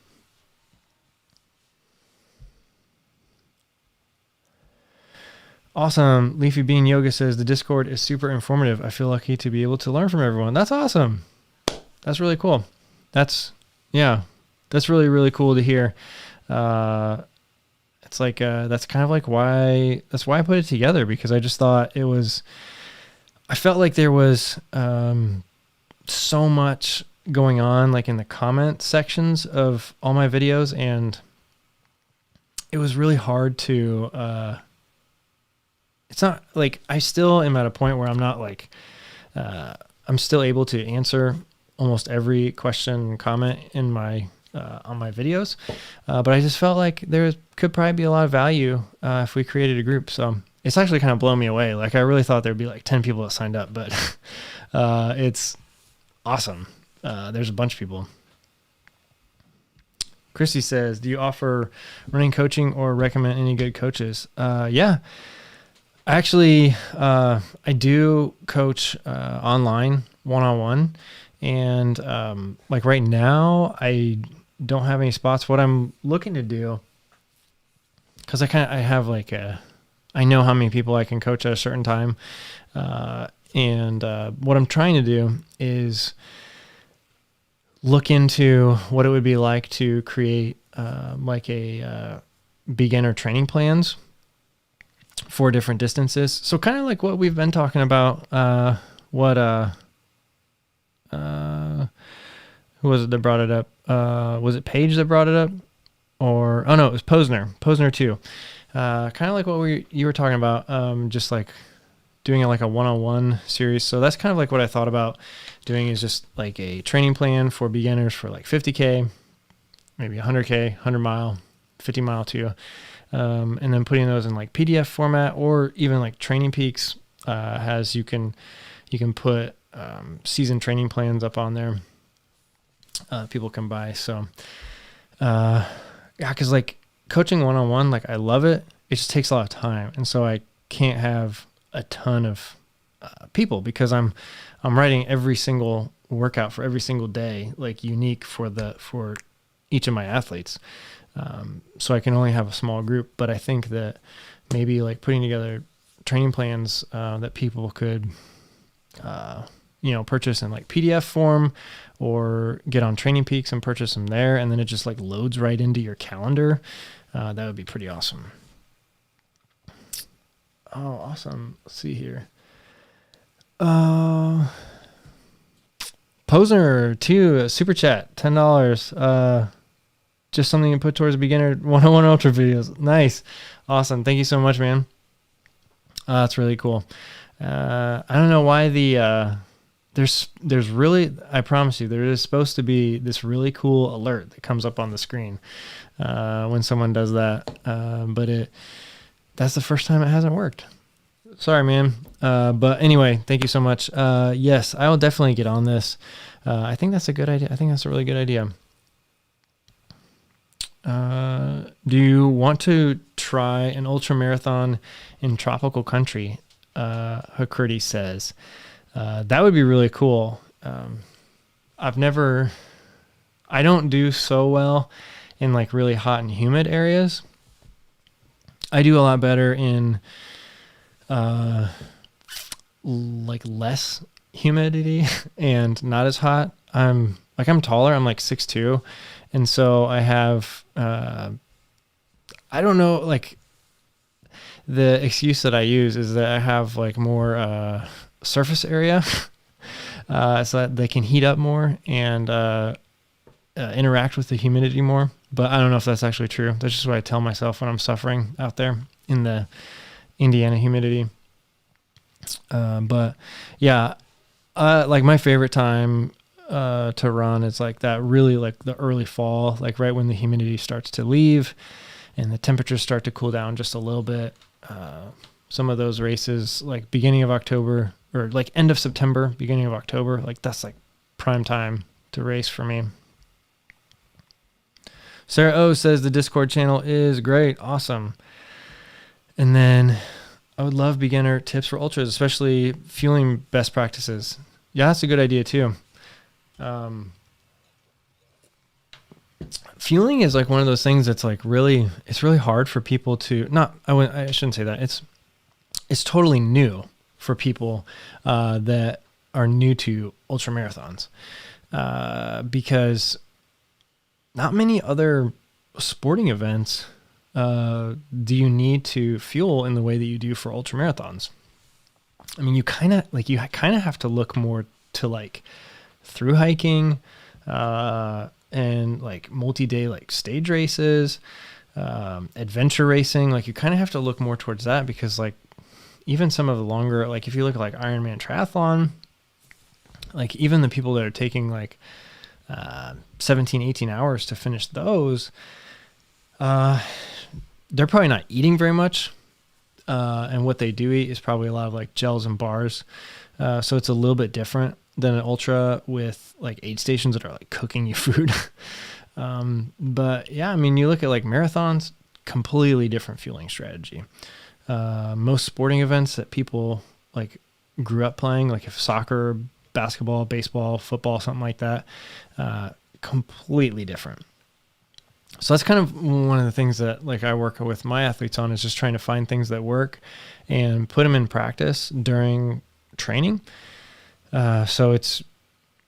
Awesome. Leafy Bean Yoga says the Discord is super informative. I feel lucky to be able to learn from everyone. That's awesome. That's really cool. That's really, really cool to hear. It's like, that's kind of like why I put it together, because I just thought I felt like there was, so much going on, like in the comment sections of all my videos. And it was really hard to, it's not like I still am at a point where I'm not like, I'm still able to answer almost every question and comment in my, on my videos. But I just felt like there could probably be a lot of value, if we created a group. So it's actually kind of blown me away. Like I really thought there'd be like 10 people that signed up, but, it's awesome. There's a bunch of people. Christy says, do you offer running coaching or recommend any good coaches? Yeah, actually, I do coach online, one-on-one. And like right now, I don't have any spots. What I'm looking to do, because I have like I know how many people I can coach at a certain time. And what I'm trying to do is look into what it would be like to create like a beginner training plans for different distances. So kind of like what we've been talking about, who was it that brought it up? Was it Paige that brought it up? Or, oh no, it was Posner too. Kind of like what you were talking about, just like doing it like a one-on-one series. So that's kind of like what I thought about doing, is just like a training plan for beginners for like 50K, maybe 100K, 100 mile, 50 mile too. And then putting those in like PDF format, or even like Training Peaks has, you can put season training plans up on there. People can buy. So, yeah, cause like coaching one-on-one, like I love it. It just takes a lot of time. And so I can't have a ton of people, because I'm writing every single workout for every single day, like unique for each of my athletes. So I can only have a small group, but I think that maybe like putting together training plans that people could, purchase in like PDF form, or get on Training Peaks and purchase them there. And then it just like loads right into your calendar. That would be pretty awesome. Oh, awesome. Let's see here. Posner too, super chat, $10. Just something to put towards beginner 101 ultra videos. Nice. Awesome. Thank you so much, man. That's really cool. I don't know why there's really, I promise you, there is supposed to be this really cool alert that comes up on the screen when someone does that. But that's the first time it hasn't worked. Sorry, man. But anyway, thank you so much. Yes, I will definitely get on this. I think that's a good idea. I think that's a really good idea. Do you want to try an ultra marathon in tropical country? Hakurti says, that would be really cool. I don't do so well in like really hot and humid areas. I do a lot better in, like less humidity and not as hot. I'm taller. I'm like 6'2". And so I have, I don't know, like the excuse that I use is that I have like more, surface area, so that they can heat up more and, interact with the humidity more. But I don't know if that's actually true. That's just what I tell myself when I'm suffering out there in the Indiana humidity. But yeah, like my favorite time to run is like that, really like the early fall, like right when the humidity starts to leave and the temperatures start to cool down just a little bit. Some of those races, like beginning of October or like end of September, beginning of October, like that's like prime time to race for me. Sarah O says the Discord channel is great. Awesome. And then I would love beginner tips for ultras, especially fueling best practices. Yeah, that's a good idea too. Fueling is like one of those things that's like really, it's really hard for people to I shouldn't say that. It's totally new for people that are new to ultra marathons, because not many other sporting events do you need to fuel in the way that you do for ultra marathons. I mean, you kind of have to look more to like through hiking and like multi-day like stage races, adventure racing. Like you kind of have to look more towards that, because like even some of the longer, like if you look at like Ironman triathlon, like even the people that are taking like 17, 18 hours to finish those, they're probably not eating very much. And what they do eat is probably a lot of like gels and bars. So it's a little bit different than an ultra with like aid stations that are like cooking you food. But yeah, I mean, you look at like marathons, completely different fueling strategy. Most sporting events that people like grew up playing, like if soccer, basketball, baseball, football, something like that, completely different. So that's kind of one of the things that like I work with my athletes on, is just trying to find things that work and put them in practice during training. So it's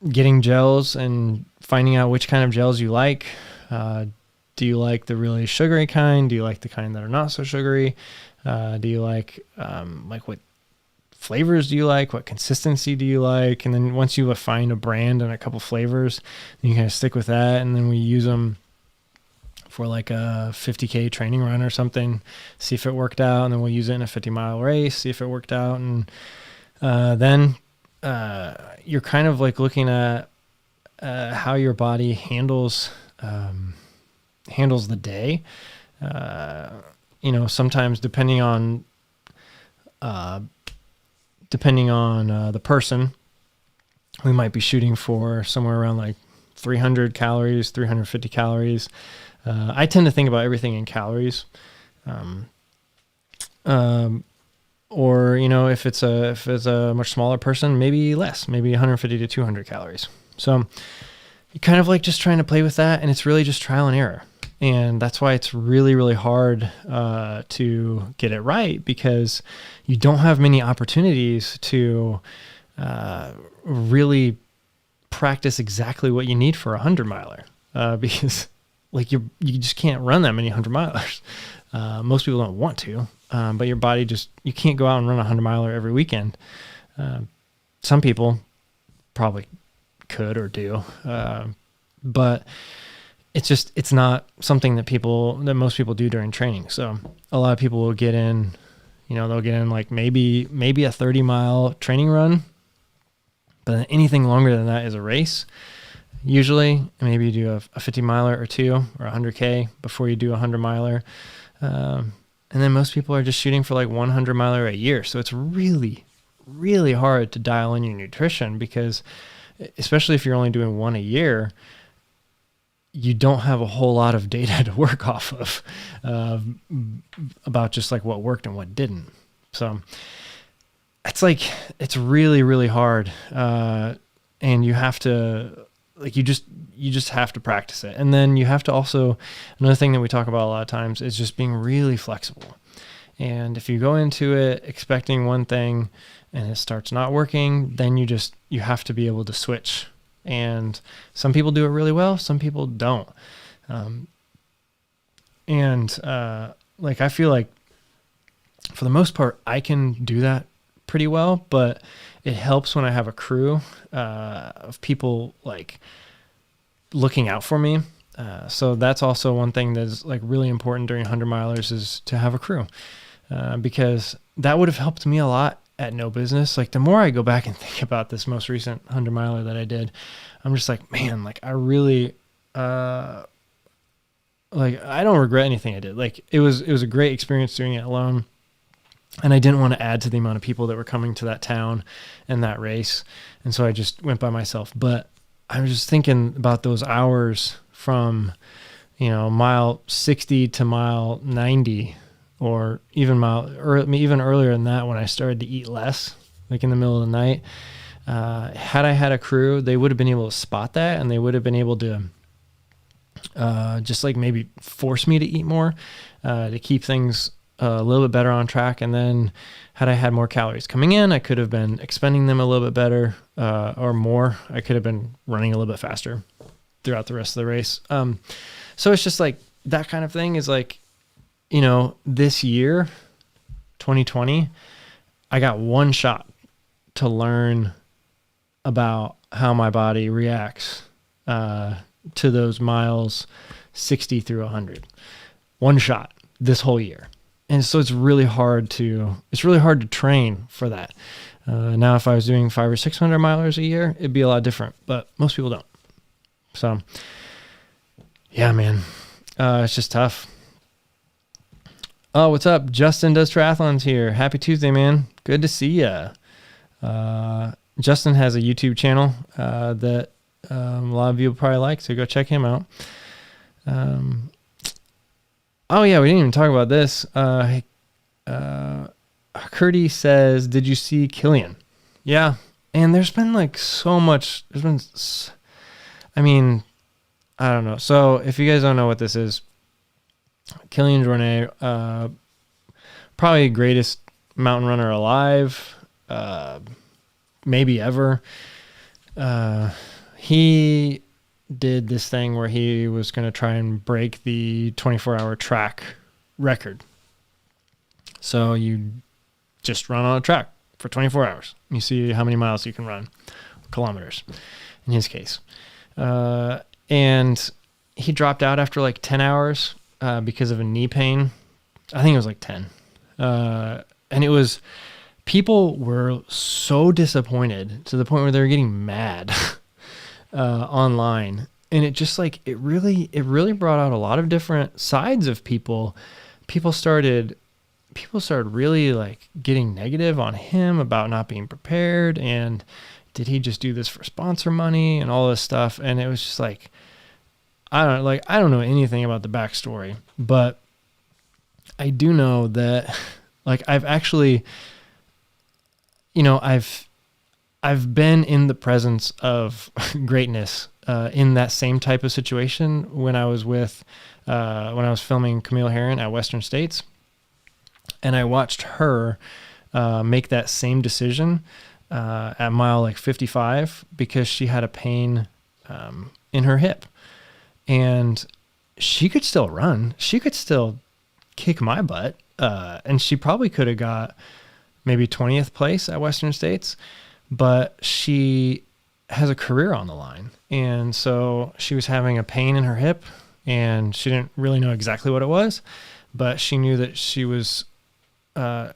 getting gels and finding out which kind of gels you like. Do you like the really sugary kind? Do you like the kind that are not so sugary? Do you like what flavors do you like? What consistency do you like? And then once you find a brand and a couple flavors, then you kind of stick with that. And then we use them for like a 50K training run or something, see if it worked out. And then we'll use it in a 50-mile race, see if it worked out. And then you're kind of like looking at how your body handles the day. Sometimes depending on the person, we might be shooting for somewhere around like 300 calories, 350 calories. I tend to think about everything in calories. Or, if it's a much smaller person, maybe less, maybe 150 to 200 calories. So you're kind of like just trying to play with that, and it's really just trial and error. And that's why it's really, really hard to get it right, because you don't have many opportunities to really practice exactly what you need for a 100-miler, because like you just can't run that many 100-milers. Most people don't want to, but your body you can't go out and run a 100-miler every weekend. Some people probably could or do, but it's not something that most people do during training. So a lot of people will get in, they'll get in like maybe a 30-mile training run, but anything longer than that is a race. Usually, maybe you do a 50-miler or two, or 100K before you do a 100-miler. And then most people are just shooting for like 100-miler a year. So it's really, really hard to dial in your nutrition, because especially if you're only doing one a year, you don't have a whole lot of data to work off of about just like what worked and what didn't. So it's really, really hard. And you have to, like, you just have to practice it. And then you have to also, another thing that we talk about a lot of times is just being really flexible. And if you go into it expecting one thing and it starts not working, then you have to be able to switch. And some people do it really well, some people don't. I feel like for the most part, I can do that pretty well, but it helps when I have a crew of people like looking out for me. So that's also one thing that is like really important during 100-milers, is to have a crew, because that would have helped me a lot at No Business. Like, the more I go back and think about this most recent 100-miler that I did, I'm just like, man, like I really, I don't regret anything I did. Like it was a great experience doing it alone. And I didn't want to add to the amount of people that were coming to that town and that race. And so I just went by myself. But I was just thinking about those hours from, mile 60 to mile 90, or even even earlier than that, when I started to eat less, like in the middle of the night. Had I had a crew, they would have been able to spot that, and they would have been able to just like maybe force me to eat more, to keep things a little bit better on track. And then had I had more calories coming in, I could have been expending them a little bit better, or more. I could have been running a little bit faster throughout the rest of the race. So it's just like that kind of thing is like, this year, 2020, I got one shot to learn about how my body reacts to those miles 60 through 100. One shot this whole year. And so it's really hard to train for that. Now, if I was doing 500 or 600 milers a year, it'd be a lot different, but most people don't. So yeah, man, it's just tough. Oh, what's up? Justin does triathlons here. Happy Tuesday, man. Good to see ya. Justin has a YouTube channel that a lot of you will probably like, so go check him out. Oh yeah, we didn't even talk about this. Curdy says, "Did you see Killian?" Yeah, and there's been like so much. I mean, I don't know. So if you guys don't know what this is, Killian Jornet, probably greatest mountain runner alive, maybe ever. He did this thing where he was going to try and break the 24-hour track record. So you just run on a track for 24 hours. You see how many miles you can run, kilometers in his case. And he dropped out after like 10 hours because of a knee pain. I think it was like 10. And it was, people were so disappointed to the point where they were getting mad online. And it just like, it really brought out a lot of different sides of people. People started really like getting negative on him about not being prepared. And did he just do this for sponsor money and all this stuff? And it was just like, I don't know anything about the backstory, but I do know that like I've actually, I've been in the presence of greatness in that same type of situation when I was filming Camille Herron at Western States, and I watched her make that same decision at mile like 55 because she had a pain in her hip, and she could still run. She could still kick my butt, and she probably could have got maybe 20th place at Western States, but she has a career on the line. And so she was having a pain in her hip, and she didn't really know exactly what it was, but she knew that she was, the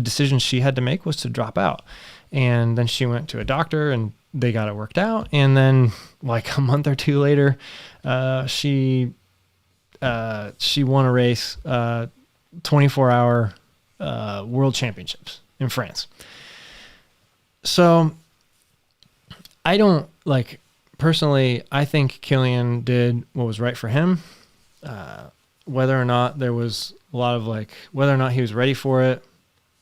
decision she had to make was to drop out. And then she went to a doctor and they got it worked out. And then like a month or two later, she won a race, 24-hour world championships in France. So I don't like, personally, I think Killian did what was right for him. Whether or not there was a lot of like, whether or not he was ready for it,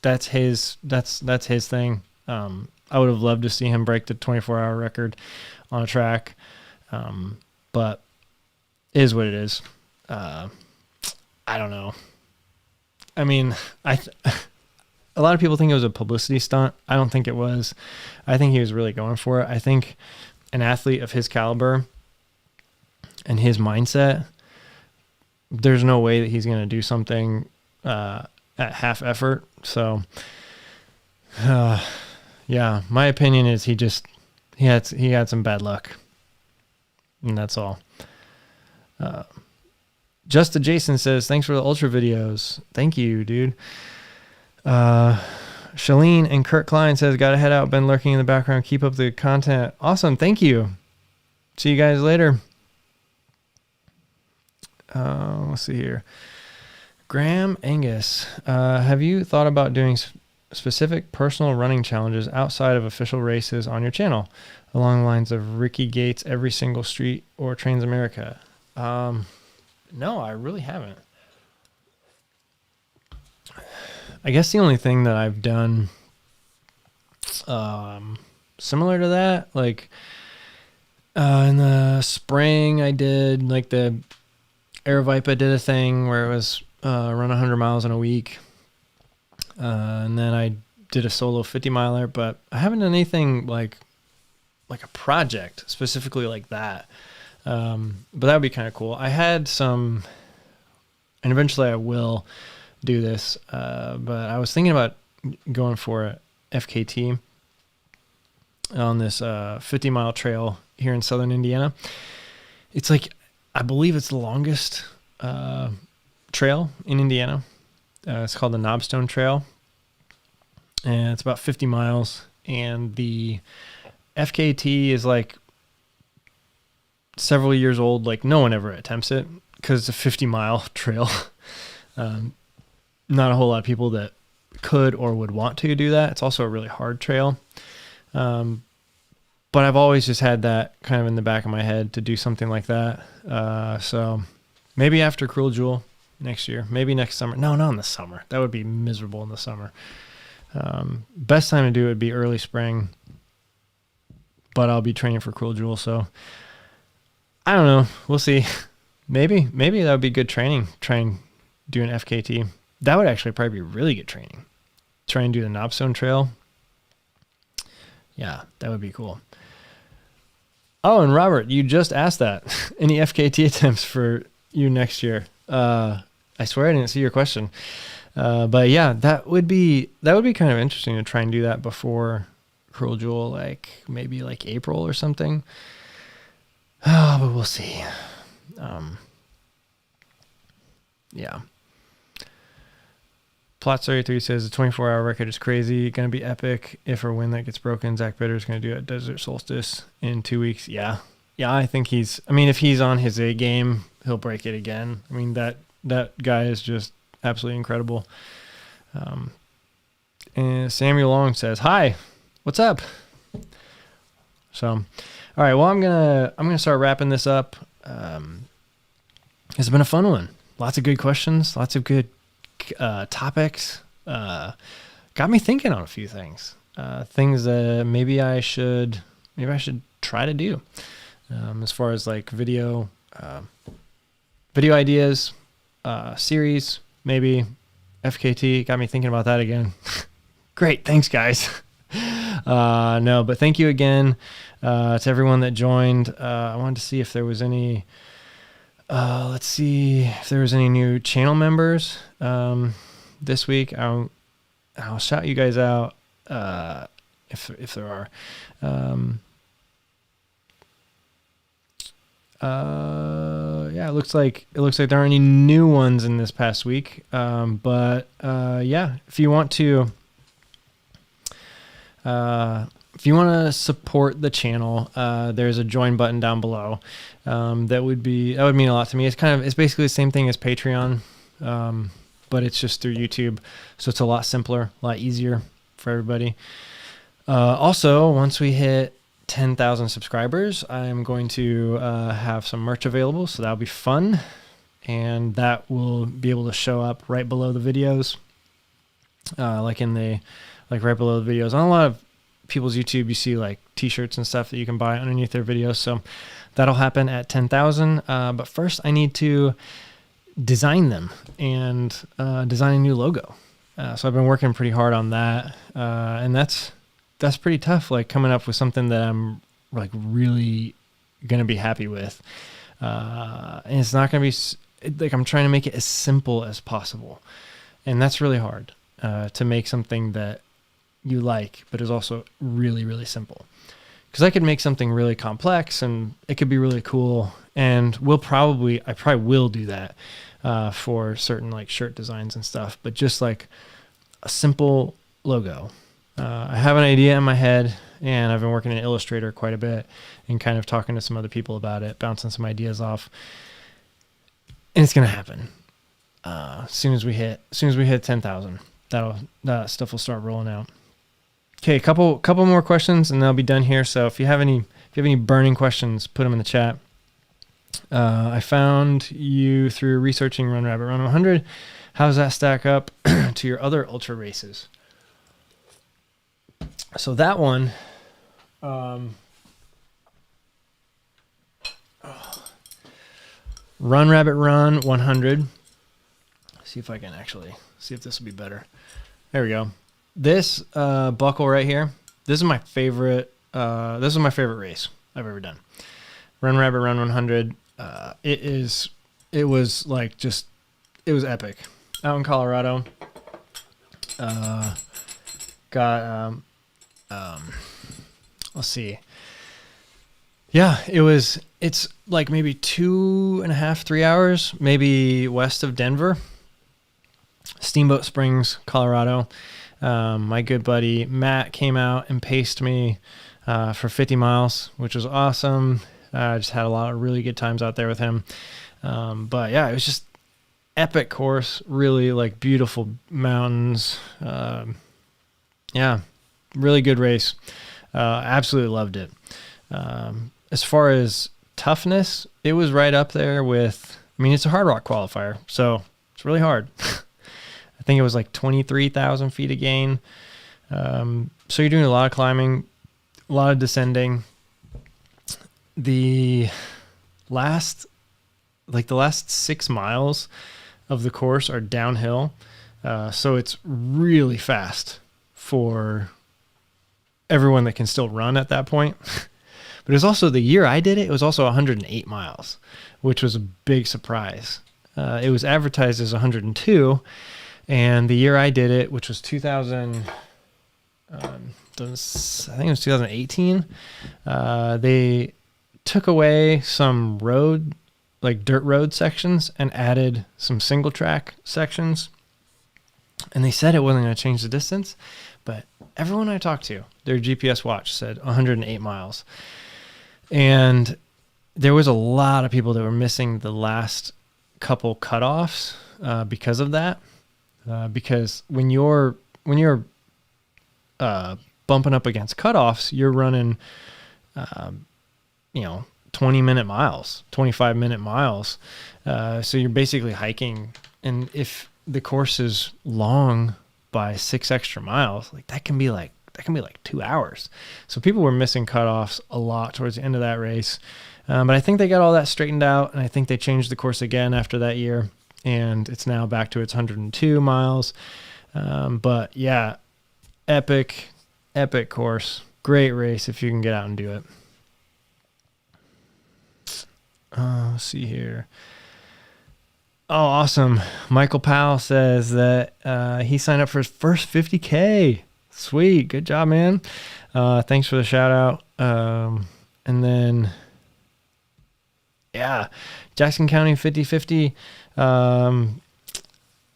that's his thing. I would have loved to see him break the 24-hour record on a track. But it is what it is. I don't know. I mean, a lot of people think it was a publicity stunt. I don't think it was. I think he was really going for it. I think an athlete of his caliber and his mindset, there's no way that he's going to do something at half effort. So, yeah, my opinion is he had some bad luck, and that's all. Just Jason says, thanks for the ultra videos. Thank you, dude. Shalene and Kurt Klein says, gotta head out. Been lurking in the background. Keep up the content. Awesome. Thank you. See you guys later. Let's see here. Graham Angus, have you thought about doing specific personal running challenges outside of official races on your channel, along the lines of Ricky Gates, Every Single Street, or Trains America? No, I really haven't. I guess the only thing that I've done similar to that, like in the spring, I did like the Aravaipa did a thing where it was run 100 miles in a week. And then I did a solo 50 miler, but I haven't done anything like a project specifically like that. But that would be kind of cool. I had some, and eventually I will do this, but I was thinking about going for FKT on this 50-mile trail here in southern Indiana. It's like, I believe it's the longest trail in Indiana. It's called the Knobstone Trail, and it's about 50 miles, and the FKT is like several years old. Like, no one ever attempts it because it's a 50-mile trail. Not a whole lot of people that could or would want to do that. It's also a really hard trail. but I've always just had that kind of in the back of my head to do something like that. So maybe after Cruel Jewel next year, maybe next summer. No, not in the summer. That would be miserable in the summer. Best time to do it would be early spring, but I'll be training for Cruel Jewel. So I don't know. We'll see. Maybe that would be good training. Try and do an FKT. That would actually probably be really good training. Try and do the Knobstone Trail. Yeah, that would be cool. Oh, and Robert, you just asked that. Any FKT attempts for you next year? I swear I didn't see your question. But yeah, that would be kind of interesting to try and do that before Cruel Jewel, like maybe like April or something. Oh, but we'll see. Yeah. Plot 33 says the 24-hour record is crazy. Going to be epic. If or when that gets broken, Zach Bitter is going to do it at Desert Solstice in 2 weeks. Yeah. I think if he's on his A game, he'll break it again. I mean, that guy is just absolutely incredible. And Samuel Long says, "Hi, what's up?" So, all right. Well, I'm gonna start wrapping this up. It's been a fun one. Lots of good questions. Lots of good topics. Got me thinking on a few things. Things that maybe I should try to do. As far as like video ideas, series, maybe FKT. Got me thinking about that again. Great. Thanks, guys. No, but thank you again to everyone that joined. I wanted to see if there was any, let's see if there was any new channel members this week. I'll shout you guys out if there are. Yeah, it looks like there aren't any new ones in this past week. But yeah, if you want to support the channel, there's a join button down below. That would mean a lot to me. It's basically the same thing as Patreon, but it's just through YouTube. So it's a lot simpler, a lot easier for everybody. Also, once we hit 10,000 subscribers, I'm going to have some merch available, so that'll be fun, and that will be able to show up right below the videos, like right below the videos. On a lot of people's YouTube, you see like t-shirts and stuff that you can buy underneath their videos, so that'll happen at 10,000. But first, I need to design them and design a new logo. So I've been working pretty hard on that, and that's pretty tough, like coming up with something that I'm like really going to be happy with. And it's not going to be like, I'm trying to make it as simple as possible. And that's really hard, to make something that you like, but is also really, really simple. Cause I could make something really complex and it could be really cool. And I probably will do that, for certain like shirt designs and stuff, but just like a simple logo. I have an idea in my head, and I've been working in Illustrator quite a bit and kind of talking to some other people about it, bouncing some ideas off, and it's going to happen. As soon as we hit 10,000, that stuff will start rolling out. Okay. A couple more questions and I'll be done here. So if you have any burning questions, put them in the chat. I found you through researching Run Rabbit Run 100. How does that stack up to your other ultra races? So that one, Run Rabbit Run 100. See if I can actually see if this will be better. There we go. This buckle right here. This is my favorite. This is my favorite race I've ever done. Run Rabbit Run 100. It was epic. Out in Colorado. Let's see. Yeah, it's like maybe 2.5, 3 hours, maybe west of Denver, Steamboat Springs, Colorado. My good buddy Matt came out and paced me for 50 miles, which was awesome. I just had a lot of really good times out there with him. But yeah, it was just epic course, really like beautiful mountains. Yeah, really good race. Absolutely loved it. As far as toughness, it was right up there with, I mean, it's a hard rock qualifier, so it's really hard. I think it was like 23,000 feet of gain. So you're doing a lot of climbing, a lot of descending. The last 6 miles of the course are downhill. So it's really fast for everyone that can still run at that point. But it's also, the year I did it, it was also 108 miles, which was a big surprise. It was advertised as 102, and the year I did it, which was 2000, I think it was 2018, they took away some road, like dirt road sections, and added some single track sections. And they said it wasn't going to change the distance, but everyone I talked to, their GPS watch said 108 miles. And there was a lot of people that were missing the last couple cutoffs because of that. Because when you're bumping up against cutoffs, you're running, 20-minute miles, 25-minute miles. So you're basically hiking. And if the course is long by 6 extra miles, like that can be like 2 hours. So people were missing cutoffs a lot towards the end of that race. But I think they got all that straightened out, and I think they changed the course again after that year, and it's now back to its 102 miles. But yeah, epic course. Great race if you can get out and do it. Let's see here. Oh, awesome. Michael Powell says that he signed up for his first 50K. Sweet. Good job, man. Thanks for the shout out. And then, yeah, Jackson County 50/50.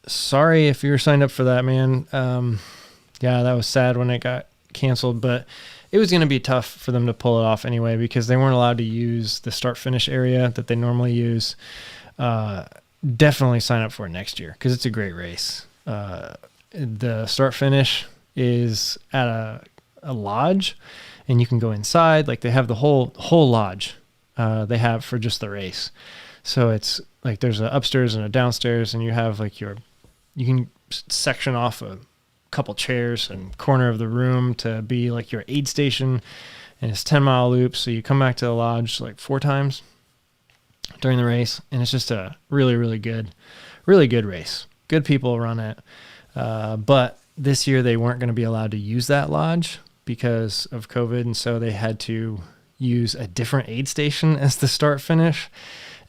Sorry if you were signed up for that, man. Yeah, that was sad when it got canceled, but it was going to be tough for them to pull it off anyway, because they weren't allowed to use the start finish area that they normally use. Definitely sign up for it next year, because it's a great race. The start finish is at a lodge, and you can go inside. Like, they have the whole lodge they have for just the race. So it's like there's an upstairs and a downstairs, and you have like you can section off a couple chairs and corner of the room to be like your aid station, and it's 10-mile loops. So you come back to the lodge like 4 times during the race, and it's just a really good race. Good people run it. But this year they weren't going to be allowed to use that lodge because of COVID, and so they had to use a different aid station as the start finish.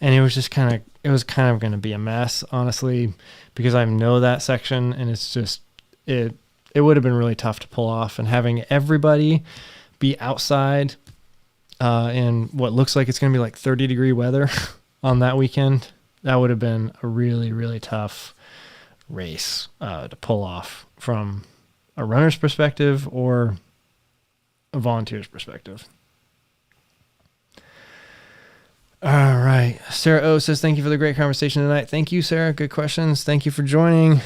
And it was just kind of going to be a mess, honestly, because I know that section, and it's just, it would have been really tough to pull off. And having everybody be outside in what looks like it's going to be like 30-degree weather on that weekend, that would have been a really tough race to pull off from a runner's perspective or a volunteer's perspective. All right. Sarah O says, thank you for the great conversation tonight. Thank you, Sarah. Good questions. Thank you for joining.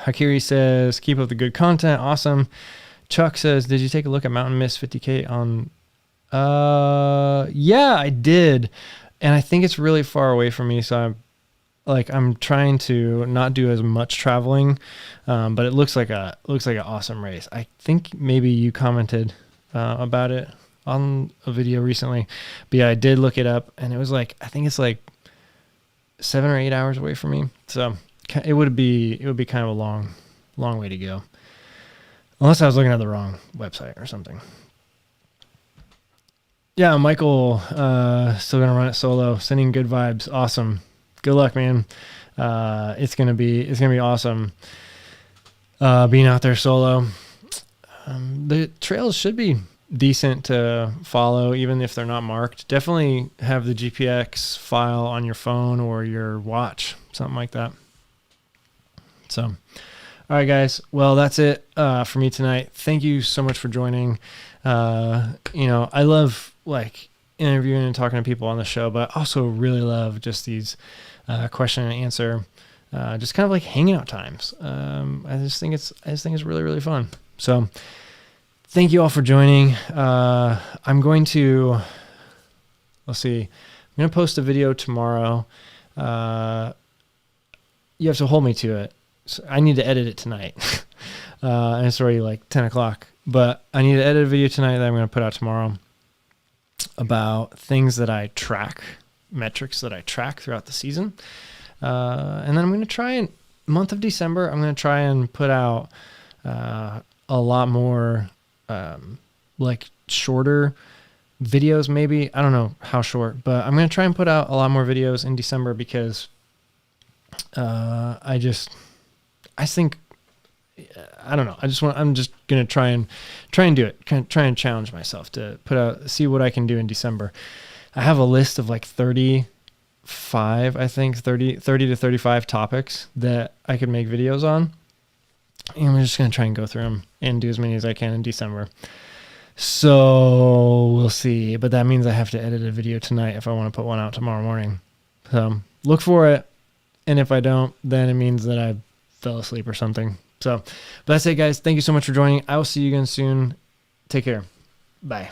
Hakiri says, keep up the good content. Awesome. Chuck says, did you take a look at Mountain Mist 50K on... Yeah, I did. And I think it's really far away from me. So I'm trying to not do as much traveling. But it looks like an awesome race. I think maybe you commented about it on a video recently, but yeah, I did look it up, and it was like, I think it's like 7 or 8 hours away from me. So it would be kind of a long way to go, unless I was looking at the wrong website or something. Yeah, Michael, still gonna run it solo, sending good vibes. Awesome. Good luck, man. It's gonna be awesome. Being out there solo. The trails should be decent to follow, even if they're not marked. Definitely have the GPX file on your phone or your watch, something like that. So, all right, guys. Well, that's it for me tonight. Thank you so much for joining. I love like interviewing and talking to people on the show, but I also really love just these question and answer, just kind of like hangout times. I just think it's really fun. So thank you all for joining. I'm going to, let's see, I'm going to post a video tomorrow. You have to hold me to it. So I need to edit it tonight. And it's already like 10 o'clock, but I need to edit a video tonight that I'm going to put out tomorrow about things that I track, metrics that I track throughout the season. And then I'm going to try and month of December, I'm going to try and put out a lot more like shorter videos, maybe. I don't know how short, but I'm going to try and put out a lot more videos in December because I think, I don't know. I'm just going to try and do it. Try and challenge myself to put out, see what I can do in December. I have a list of like 30 to 35 topics that I could make videos on. And I'm just going to try and go through them and do as many as I can in December. So we'll see. But that means I have to edit a video tonight if I want to put one out tomorrow morning. So look for it. And if I don't, then it means that I fell asleep or something. So, but that's it, guys. Thank you so much for joining. I will see you again soon. Take care. Bye.